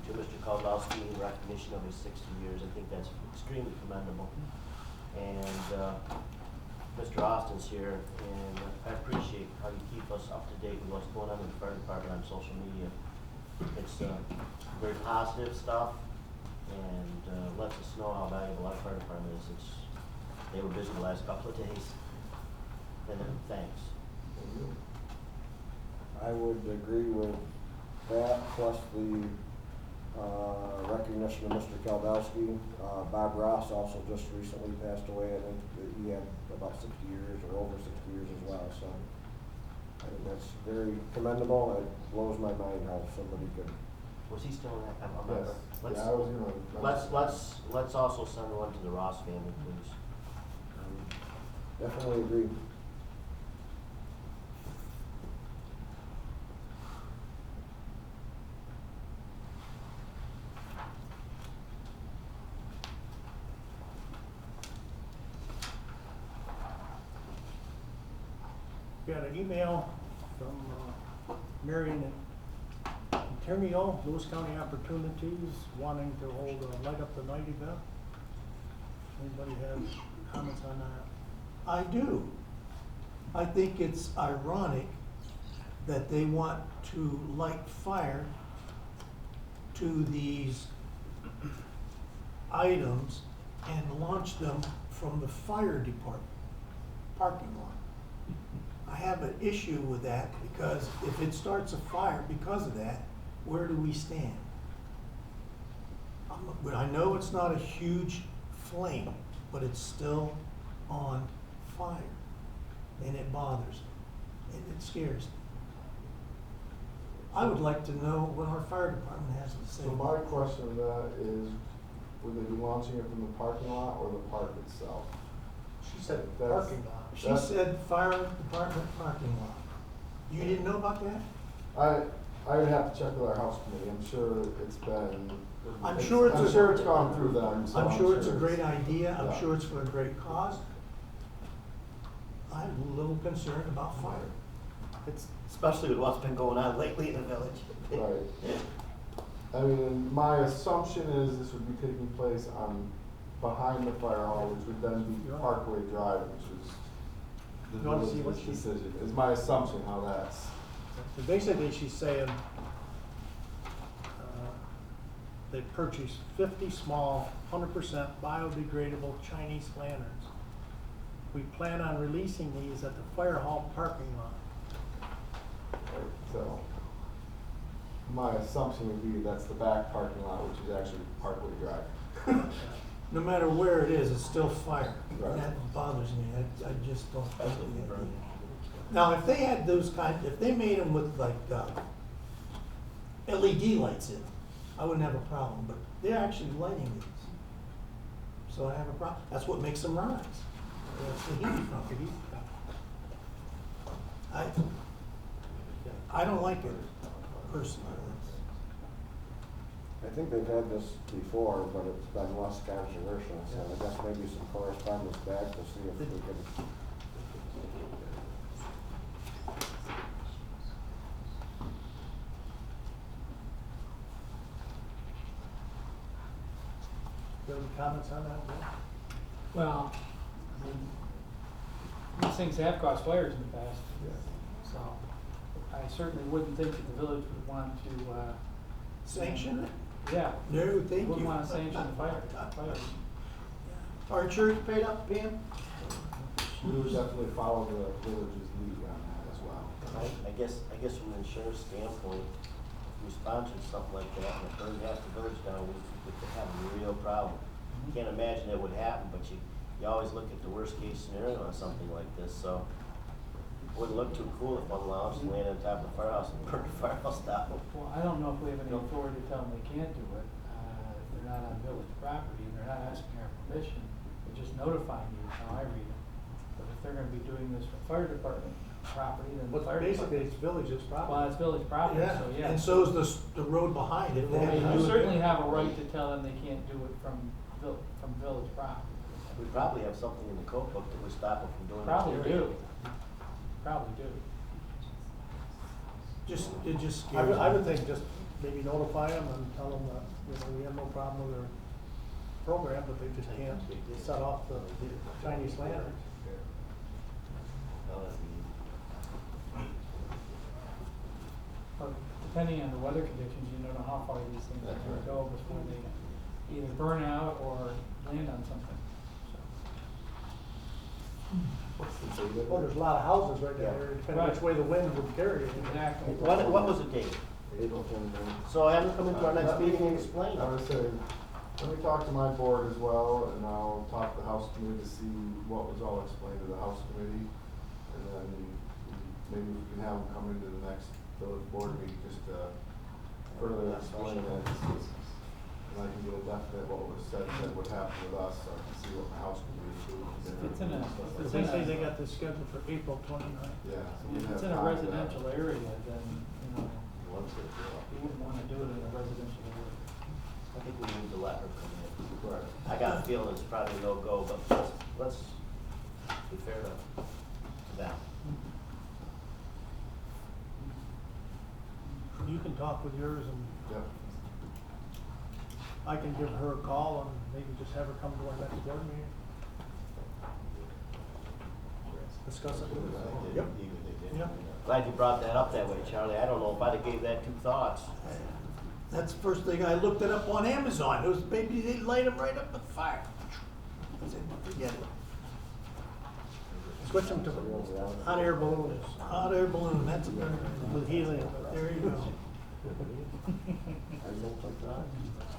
to Mr. Kozlowski in recognition of his 60 years. I think that's extremely commendable. And, Mr. Austin's here, and I appreciate how you keep us up to date with what's going on in the fire department on social media. It's, very positive stuff, and, lets us know how valuable our fire department is. They were busy the last couple of days. And thanks. I would agree with that, plus the recognition of Mr. Kaldowski. Bob Ross also just recently passed away. I think that he had about 60 years or over 60 years as well, so I think that's very commendable. It blows my mind how somebody could. Was he still in that? I'm not Yes. sure. Yeah, I was gonna. Let's also send one to the Ross family, please. Definitely agree. Got an email from Marion Internio, Lewis County Opportunities, wanting to hold a Light Up the Night event. Anybody have comments on that? I do. I think it's ironic that they want to light fire to these items and launch them from the fire department parking lot. I have an issue with that because if it starts a fire because of that, where do we stand? I know it's not a huge flame, but it's still on fire, and it bothers me, and it scares me. I would like to know what our fire department has to say. So my question to that is, would they be launching it from the parking lot or the park itself? She said That's- parking lot. She said fire department parking lot. You didn't know about that? I would have to check with our house committee, I'm sure it's been. I'm sure it's gone through them, so I'm sure it's a great idea, I'm yeah. sure it's for a great cause. I'm a little concerned about fire. It's, especially with what's been going on lately in the village. Right. I mean, my assumption is this would be taking place on, behind the fire hall, which would then be Parkway Drive, which is the You wanna see what village's she- decision, is my assumption how that's. So basically, she's saying, they purchased 50 small, 100% biodegradable Chinese lanterns. We plan on releasing these at the fire hall parking lot. Right, so, my assumption would be that's the back parking lot, which is actually Parkway Drive. No matter where it is, it's still fire. Right. That bothers me, I just don't like the idea. Now, if they had those if they made them with like, LED lights in, I wouldn't have a problem, but they're actually lighting these. So I have a problem, that's what makes them rise. That's the heat from it. I don't like it personally. I think they've had this before, but it's been less controversial, so I guess maybe some correspondence back to see if we can. Do you have any comments on that, Bill? Well, I mean, these things have caused fires in the past. So I certainly wouldn't think that the village would want to, Sanction it? yeah, No, thank you. wouldn't want to sanction the fires. Our church paid up, Pam? We would definitely follow the village's lead on that as well. I guess from an insurance standpoint, if we sponsored something like that and it burned half the village down, we could have a real problem. Can't imagine it would happen, but you always look at the worst case scenario on something like this, so. It wouldn't look too cool if one lounge landed on top of the firehouse and burned the firehouse down. Well, I don't know if we have any authority to tell them they can't do it, if they're not on village property, and they're not asking our permission, they're just notifying you, is how I read it. But if they're gonna be doing this for fire department property, then the But fire basically, department. it's village's property. Well, it's village property, so yeah. And so is the road behind it. They I have mean, to you do it. certainly have a right to tell them they can't do it from village property. We probably have something in the code book that would stop them from doing it. Probably do. Probably do. It just I scares would, I me. would think just maybe notify them and tell them that, we have no problem with their program, but they just can't set off the Chinese lanterns. But depending on the weather conditions, you don't know how far these things are gonna go before they either burn out or land on something. What's the date of Well, it? there's a lot of houses right there, depending which way the wind would carry it. Exactly. What was the date? April 29th. So have them come into our next meeting and explain I it. would say, let me talk to my board as well, and I'll talk to the house committee to see what was all explained to the house committee. And then maybe we can have them come into the next village board meeting just to further explain it. And I can get a definite what was said would happen with us, so I can see what the house committee is doing. It's in a- Because they say they got this scheduled for April 29th. Yeah. so we If have it's in a time for that. residential area, then, you wouldn't wanna do it in a residential area. I think we need to let her come in. Right. I got a feeling it's probably no go, but let's be fair to them. You can talk with yours and Yep. I can give her a call and maybe just have her come to our next board meeting. Discuss it with her. Yep. Yep. Glad you brought that up that way, Charlie. I don't know if I'd have gave that two thoughts. That's the first thing, I looked it up on Amazon, those babies, they light them right up with fire. I said, forget it. Switch them to hot air balloons. Hot air balloon, that's a better, With helium. there you go.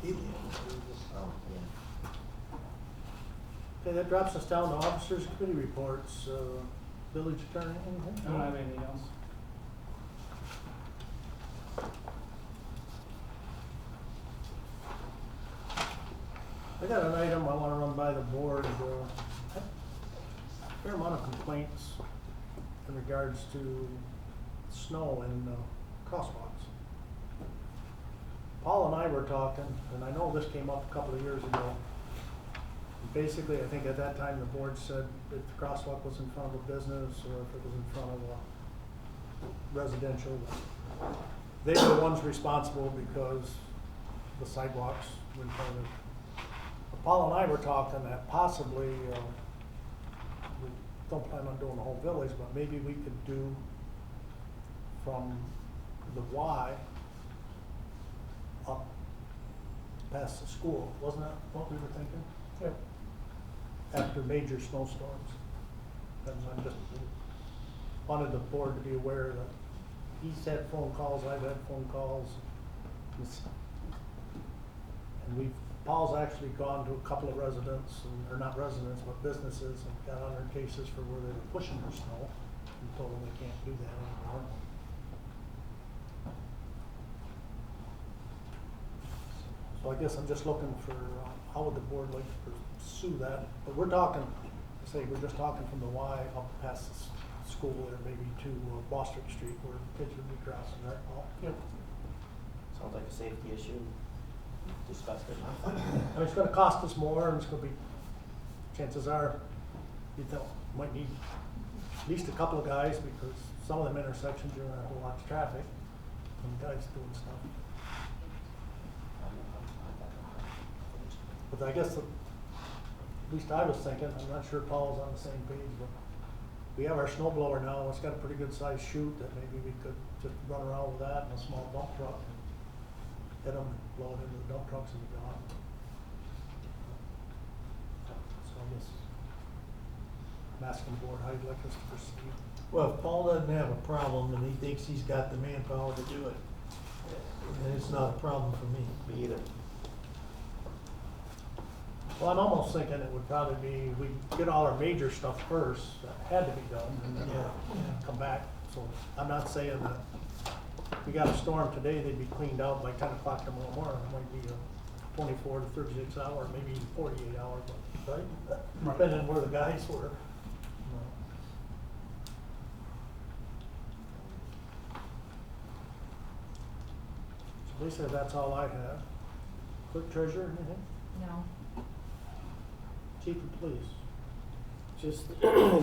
Helium. Oh, yeah. Okay, that drops us down to officers' committee reports. Village attorney, I anything? don't have anything else. I got an item I wanna run by the board. A fair amount of complaints in regards to snow in crosswalks. Paul and I were talking, and I know this came up a couple of years ago. Basically, I think at that time the board said if the crosswalk was in front of a business or if it was in front of a residential, they were the ones responsible because the sidewalks were in front of it. But Paul and I were talking that possibly, we don't plan on doing the whole village, but maybe we could do from the Y up past the school. Wasn't that what we were thinking? Yeah. After major snowstorms. And I just wanted the board to be aware that he's had phone calls, I've had phone calls. And Paul's actually gone to a couple of residents, or not residents, but businesses, and got on their cases for where they were pushing their snow and told them they can't do that anymore. So I guess I'm just looking for, how would the board like to pursue that? But we're talking, we're just talking from the Y up past the school or maybe to Bostwick Street where kids would be crossing, right, Paul? Yep. Sounds like a safety issue. Discussed it. I mean, it's gonna cost us more and it's gonna be, chances are, you might need at least a couple of guys because some of them intersections you're gonna have a lot of traffic and guys doing stuff. But I guess, at least I was thinking, I'm not sure Paul's on the same page, but we have our snow blower now, it's got a pretty good sized chute that maybe we could just run around with that and a small dump truck. Hit them, blow it into the dump trucks and be gone. So I guess I'm asking the board how you'd like us to proceed. Well, if Paul doesn't have a problem and he thinks he's got the manpower to do it, then it's not a problem for me. Me either. Well, I'm almost thinking it would probably be, we get all our major stuff first, that had to be done, and then come back. So I'm not saying that we got a storm today, they'd be cleaned out by 10 o'clock tomorrow morning. It might be a 24 to 36 hour, maybe even 48 hour, but, right? Depending on where the guys were. So Lisa, that's all I have. Clerk treasurer, anything? No. Chief of police? Just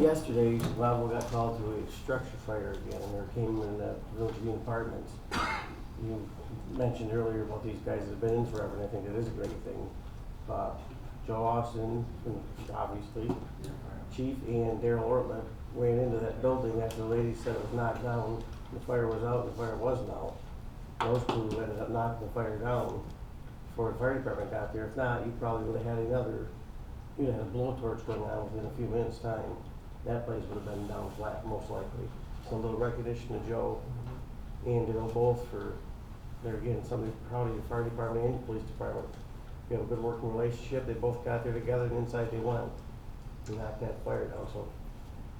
yesterday, Lowville got called to a structure fire again, and there came in the Village Green Apartments. You mentioned earlier about these guys that have been in forever, and I think it is a great thing. Joe Austin, obviously, Chief, and Daryl Ortliff ran into that building after the lady said it was knocked down. The fire was out, and the fire wasn't out. Those two ended up knocking the fire down before the fire department got there. If not, you probably would have had you'd have had a blowtorch going on within a few minutes' time. That place would have been down flat, most likely. So a little recognition to Joe and Daryl both for, they're again, somebody proud of the fire department and the police department. We have a good working relationship. They both got there together and inside they went to knock that fire down. So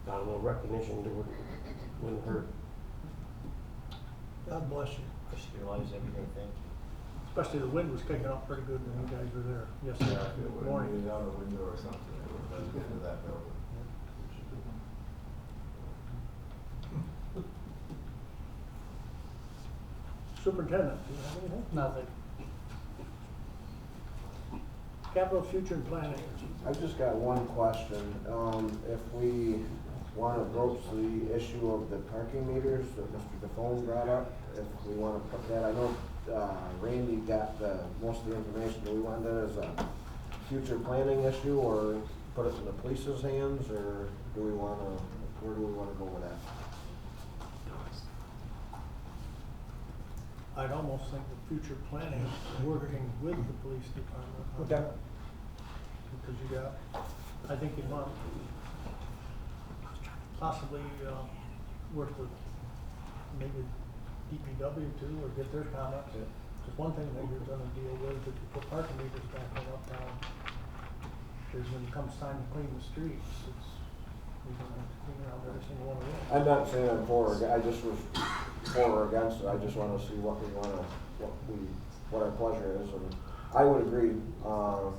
got a little recognition that wouldn't hurt. God bless you. Just realize everything, thank you. Especially the wind was kicking up pretty good when you guys were there Yeah, yesterday if it would have morning. been out a window or something, it would have been into that building. Superintendent, do you have anything? Nothing. Capital future and planning. I've just got one question. If we wanna broach the issue of the parking meters that Mr. Defoe brought up, if we wanna put that, I know, Randy got most of the information. Do we want that as a future planning issue or put it in the police's hands, or do we wanna, where do we wanna go with that? I'd almost think the future planning, working with the police department. on Okay. that. Because you got, I think you'd want possibly, work with maybe DPW too, or get their comments. Because one thing that you're gonna deal with, if you put parking meters back on uptown, is when it comes time to clean the streets, you're gonna have to clean around every single one of them. I'm not saying I'm for, I just was for or against it. I just wanna see what our pleasure is, and I would agree. I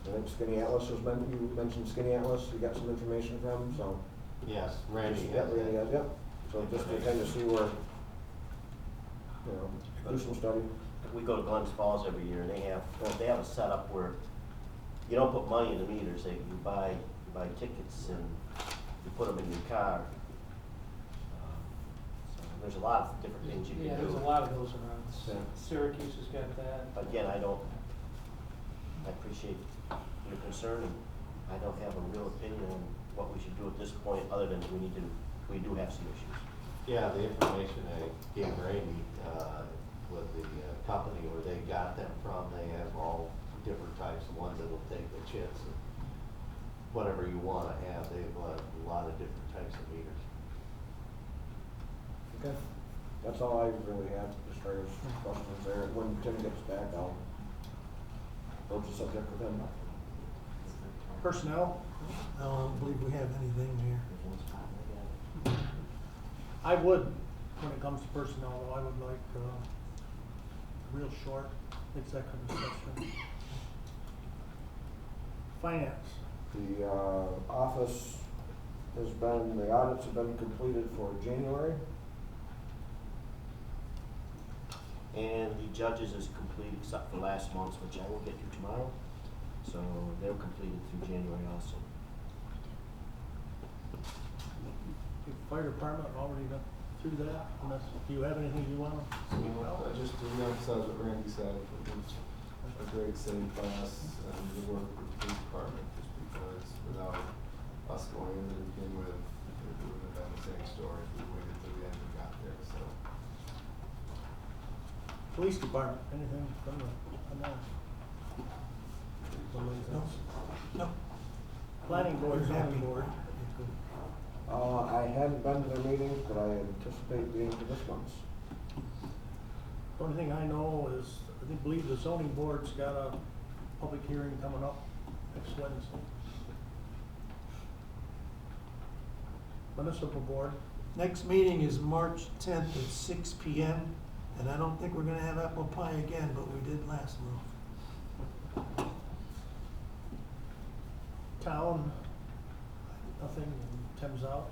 think Skinny Atlas you mentioned Skinny Atlas, you got some information from, so. Yes, Randy Yeah, has Randy that. has, yep. So just to kind of see where you know, do some study. We go to Glens Falls every year, and they have a setup where you don't put money in the meters, you buy tickets and you put them in your car. So there's a lot of different things you can do. Yeah, there's a lot of those around. Yeah. Syracuse has got that. Again, I appreciate your concern, and I don't have a real opinion on what we should do at this point, other than we do have some issues. Yeah, the information I gave Randy, with the company where they got them from, they have all different types of ones that'll take the chits and whatever you wanna have, they have a lot of different types of meters. Okay, that's all I really have as far as questions there. When Tim gets back, I'll broach the subject with him. Personnel, I don't believe we have anything here. I would, when it comes to personnel, though, I would like, real short executive session. Finance. The office the audits have been completed for January. And the judges is complete except for last month's, which I will get to tomorrow. So they're completed through January also. The fire department already got through that, unless, do you have anything you wanna? Just to reemphasize what Randy said, it was a great sitting class and the work with the police department, just because without us going in to begin with, it wouldn't have been the same story if we waited till the end and got there, so. Police department, anything from the, on that? No. Planning board, We're happy. zoning board. I haven't been to their meetings, but I anticipate being to this month's. The only thing I know is, I believe the zoning board's got a public hearing coming up next Wednesday. Municipal board, Next meeting is March 10th at 6 p.m. And I don't think we're gonna have apple pie again, but we did last month. town, nothing, Tim's out.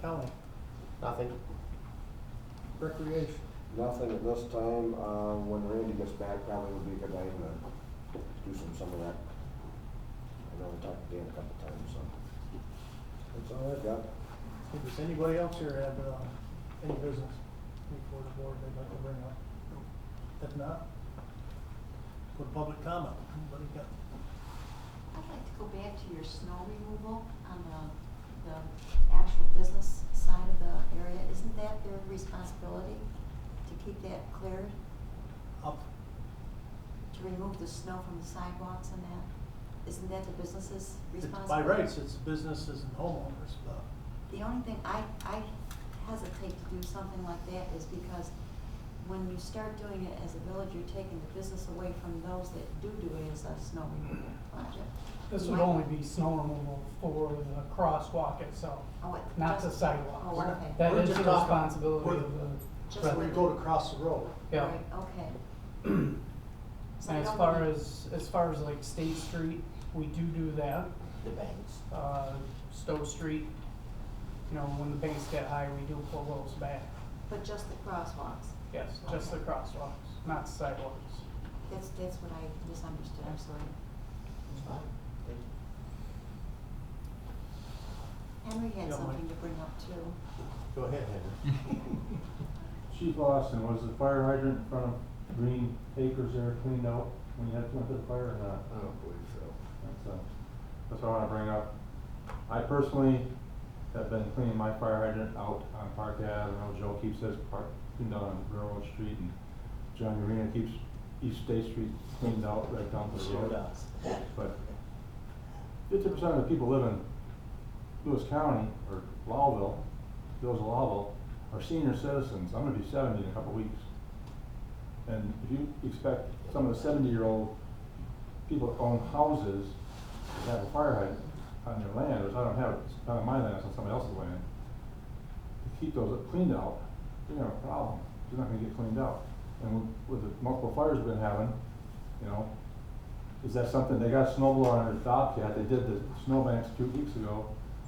County, Nothing. recreation, Nothing at this time. When Randy gets back, probably would be a good time to do some of that. I know we talked to Dan a couple times, so that's all I've got. does anybody else here have, any business before the board they'd like to bring up? If not, put public comment, anybody got? I'd like to go back to your snow removal on the actual business side of the area. Isn't that their responsibility to keep that cleared? Up, To remove the snow from the sidewalks and that? Isn't that the business's it's responsibility? by rights, it's businesses and homeowners, but The only thing I hesitate to do something like that is because when you start doing it as a village, you're taking the business away from those that do it as a snow removal project. This would only be snow removal for the crosswalk itself, Oh, not the just- sidewalks. Oh, okay. That We're is just the talking- responsibility we're- of the Just where you resident. go to cross the road. Yeah. Right, okay. So And I as don't far wanna- as like State Street, we do that. The banks. Stowe Street, you know, when the banks get high, we do pull those back. But just the crosswalks. Yes, just the crosswalks, not the sidewalks. That's what I misunderstood, I'm sorry. It's fine. Henry had Yeah, something Mike. to bring up too. Go ahead, Henry. Chief Lawson, was the fire hydrant in front of Green Acres there cleaned out when you went to the fire or not? I don't believe so. That's what I wanna bring up. I personally have been cleaning my fire hydrant out on Park Ave. I know Joe keeps his part cleaned out on Railroad Street, and John Arena keeps East State Street cleaned out right down to the Sure road. does. But 50% of the people live in Lewis County, or Lowville, village of Lowville, are senior citizens. I'm gonna be 70 in a couple weeks. And if you expect some of the 70-year-old people that own houses to have a fire hydrant on their land, which I don't have, it's not on my land, it's on somebody else's land, to keep those cleaned out, you're gonna have a problem. They're not gonna get cleaned out. And with the multiple fires we've been having, you know, is that something, they got a snow blower on their Bobcat, they did the snowbanks 2 weeks ago,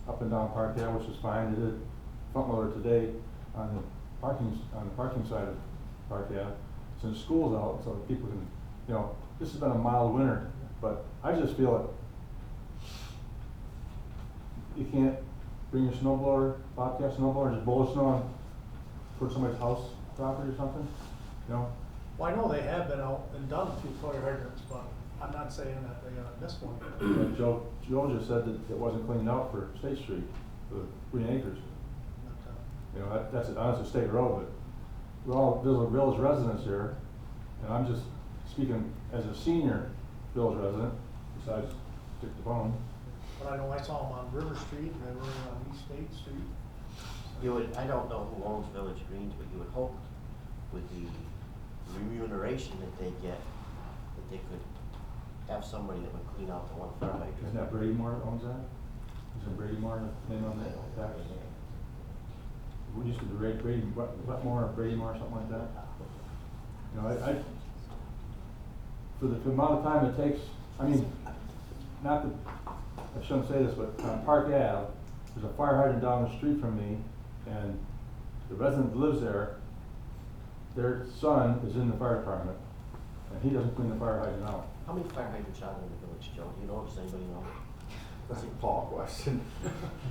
up and down Park Ave, which is fine, they did front loader today on the parking side of Park Ave, since school's out, so that people can, you know, this has been a mild winter, but I just feel it. You can't bring your snowblower, bobcat snowblower, and just blow snow on, put somebody's house property or something, you know? Well, I know they have been out and done a few fire hydrants, but I'm not saying that they missed one. Like Joe just said that it wasn't cleaned out for State Street, the Green Acres. You know, that's a state road, but we're all village residents here, and I'm just speaking as a senior village resident, besides Dick the Bone. But I know I saw them on River Street and they were on East State Street. You would, I don't know who owns Village Greens, but you would hope with the remuneration that they get, that they could have somebody that would clean out the one fire hydrant. Isn't that Brady Moore that owns that? Isn't Brady Moore name on that tax? We used to be Brady Wetmore or Brady Moore or something like that. You know, I for the amount of time it takes, I mean, not that, I shouldn't say this, but on Park Ave, there's a fire hydrant down the street from me, and the resident that lives there, their son is in the fire department, and he doesn't clean the fire hydrant out. How many fire hydrants are there in the village, Joe? Do you know, does anybody know? That's a Paul question.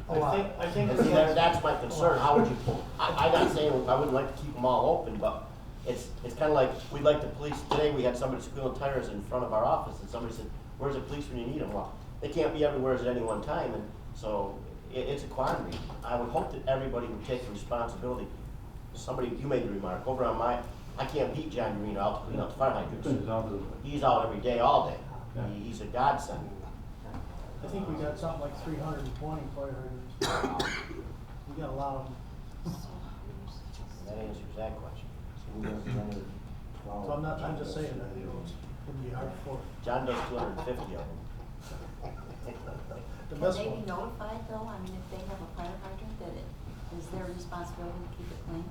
I think. And see, that's my concern, how would you, I'm not saying I wouldn't like to keep them all open, but it's kinda like, we'd like the police, today we had somebody squealing tires in front of our office, and somebody said, where's the police when you need them? Well, they can't be everywhere at any one time, and so it's a quandary. I would hope that everybody would take the responsibility. Somebody, you made the remark, over on I can't beat John Urino out to clean out the fire hydrants. He's out every day, all day. Yeah. He's a godsend. I think we got something like 320 fire hydrants. We got a lot of them. That answers that question. So I'm just saying that, you know, it's gonna be hard for. John does 250 of them. The Can best they one. be notified though? I mean, if they have a fire hydrant, that it is their responsibility to keep it clean?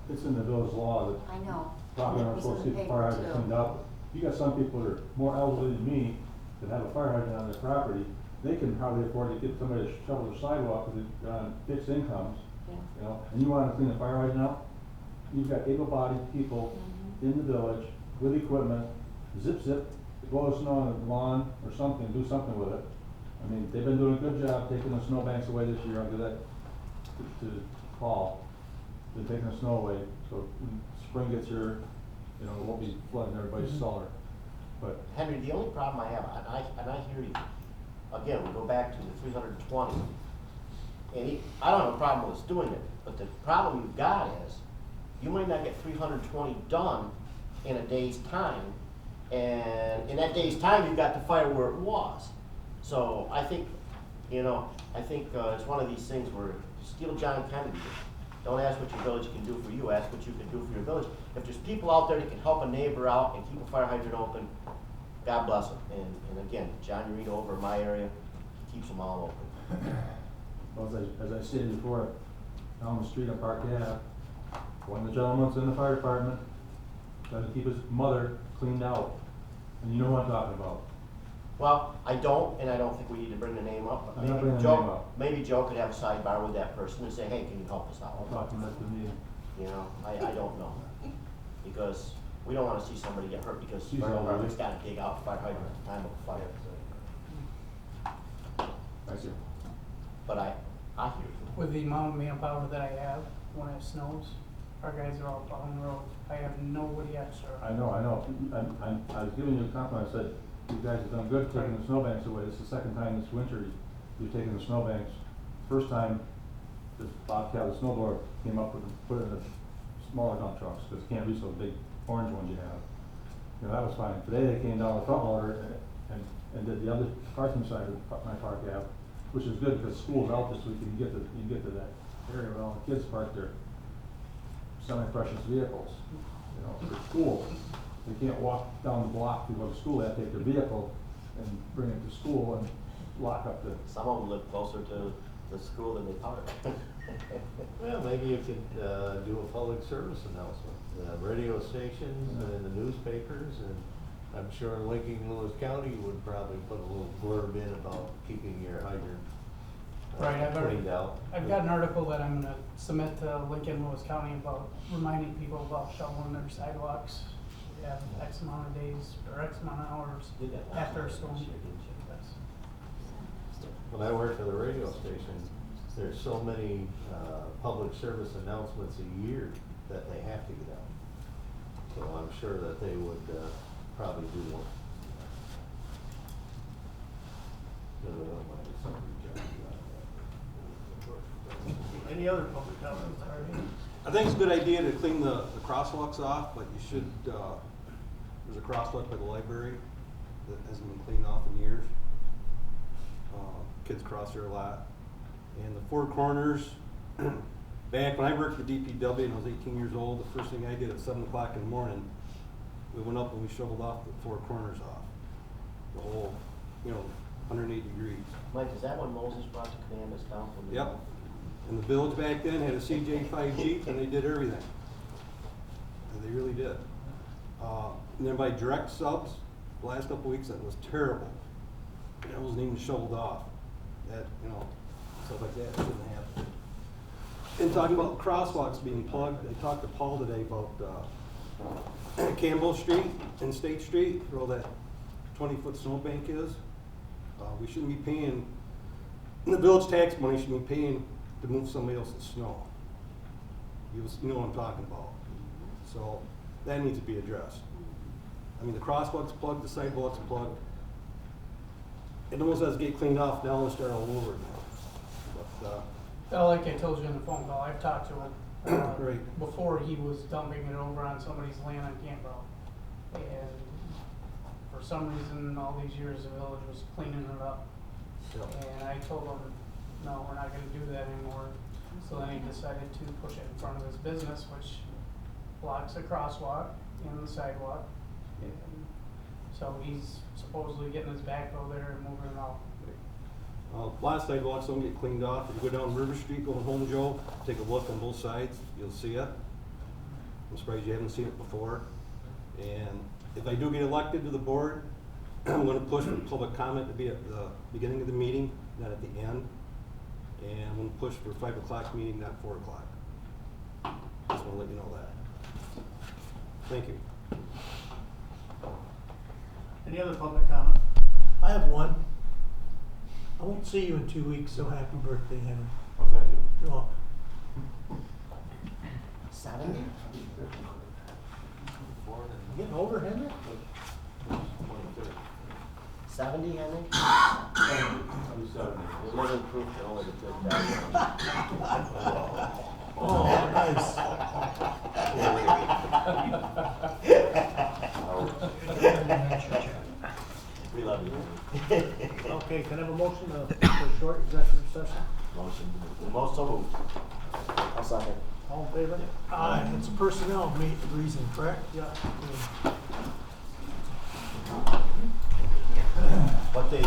It's in the village law that I know. property It owners was supposed to in the keep the fire paper, hydrant too. cleaned up. You got some people that are more elderly than me that have a fire hydrant on their property, they can hardly afford to get somebody to shovel their sidewalk because they're on fixed incomes, Yeah. you know, and you wanna clean a fire hydrant out? You've got able-bodied people Mhm. in the village with equipment, zip, blow snow on the lawn or something, do something with it. I mean, they've been doing a good job taking the snowbanks away this year, I'll give that to Paul. They're taking the snow away, so when spring gets here, you know, it won't be flooding everybody's cellar. But Henry, the only problem I have, and I hear you, again, we go back to the 320. And I don't have a problem with us doing it, but the problem you've got is, you might not get 320 done in a day's time, and in that day's time, you've got the fire where it was. So I think, it's one of these things where, steal John Kennedy. Don't ask what your village can do for you, ask what you can do for your village. If there's people out there that can help a neighbor out and keep a fire hydrant open, God bless them. And again, John Urino over in my area, he keeps them all open. well, as I stated before, down the street on Park Ave, one of the gentlemen's in the fire department, trying to keep his mother cleaned out. And you know what I'm talking about. Well, I don't think we need to bring the name up, but I'm not maybe bringing the name Joe, up. maybe Joe could have a sidebar with that person and say, hey, can you help us I'll out? talk to him at the meeting. You know, I don't know. Because we don't wanna see somebody get hurt because She's fire elderly. department's gotta dig out fire hydrant at the time of a fire. Thank you. But I hear you. With the amount of manpower that I have when it snows, our guys are all plowing the roads. I have nobody extra. I know. I was giving you a compliment. I said, you guys have done good taking the snowbanks away. This is the second time this winter you've taken the snowbanks. First time, this Bobcat, the snowblower, came up with, put it in the smaller dump trucks, because it can't reach those big orange ones you have. You know, that was fine. Today they came down the front loader and did the other parking side of my Park Ave, which is good because school's out this week, you can get to that area where all the kids park their semi-precious vehicles. You know, for school, they can't walk down the block to go to school, they have to take their vehicle and bring it to school and lock up the. Some of them live closer to the school than they park. Well, maybe you could, do a public service announcement, radio stations and the newspapers, and I'm sure Lincoln Lewis County would probably put a little blurb in about keeping your hydrant Right, I've already, cleaned out. I've got an article that I'm gonna submit to Lincoln, Lewis County about reminding people about shoveling their sidewalks. We have X amount of days or X amount of hours Did that last after a year, storm. this year, didn't you? Yes. When I worked for the radio station, there's so many, public service announcements a year that they have to get out. So I'm sure that they would, probably do one. Any other public comments? I think it's a good idea to clean the crosswalks off, but you should, there's a crosswalk by the library that hasn't been cleaned off in years. Kids cross there a lot. And the four corners, back when I worked for DPW and I was 18 years old, the first thing I did at 7 o'clock in the morning, we went up and we shoveled off the four corners off. The whole, 180 degrees. Mike, is that when Moses brought the commandments down from the? Yep. And the village back then had a CJ5 Jeep and they did everything. And they really did. And then by direct subs, the last couple weeks, that was terrible. It wasn't even shoveled off. That, stuff like that shouldn't happen. And talking about crosswalks being plugged, I talked to Paul today about Campbell Street and State Street, where all that 20-foot snowbank is. We shouldn't be paying, the village tax money should be paying to move somebody else's snow. You know what I'm talking about. So that needs to be addressed. I mean, the crosswalk's plugged, the sidewalk's plugged. It almost has to get cleaned off now and start all over again. But, Well, like I told you in the phone call, I've talked to him, Right. before he was dumping it over on somebody's land on Campbell. And for some reason, all these years, the village was cleaning it up. Yep. And I told him, no, we're not gonna do that anymore. So then he decided to push it in front of his business, which blocks the crosswalk and the sidewalk. And so he's supposedly getting his backhoe there and moving it out. last sidewalks don't get cleaned off. If you go down River Street going home, Joe, take a look on both sides, you'll see it. I'm surprised you haven't seen it before. And if I do get elected to the board, I'm gonna push for public comment to be at the beginning of the meeting, not at the end. And I'm gonna push for 5 o'clock meeting, not 4 o'clock. Just wanna let you know that. Thank you. Any other public comment? I have one. I won't see you in 2 weeks, so happy birthday, Henry. Oh, thank you. You're welcome. 70? Getting older, Henry? 70, Henry? I'm sorry. You're living proof that only the good die young. Oh, nice. We love you. Okay, can I have a motion for a short executive session? Most so moved. I'll second. All in favor? It's a personnel reason, correct? Yeah. What day?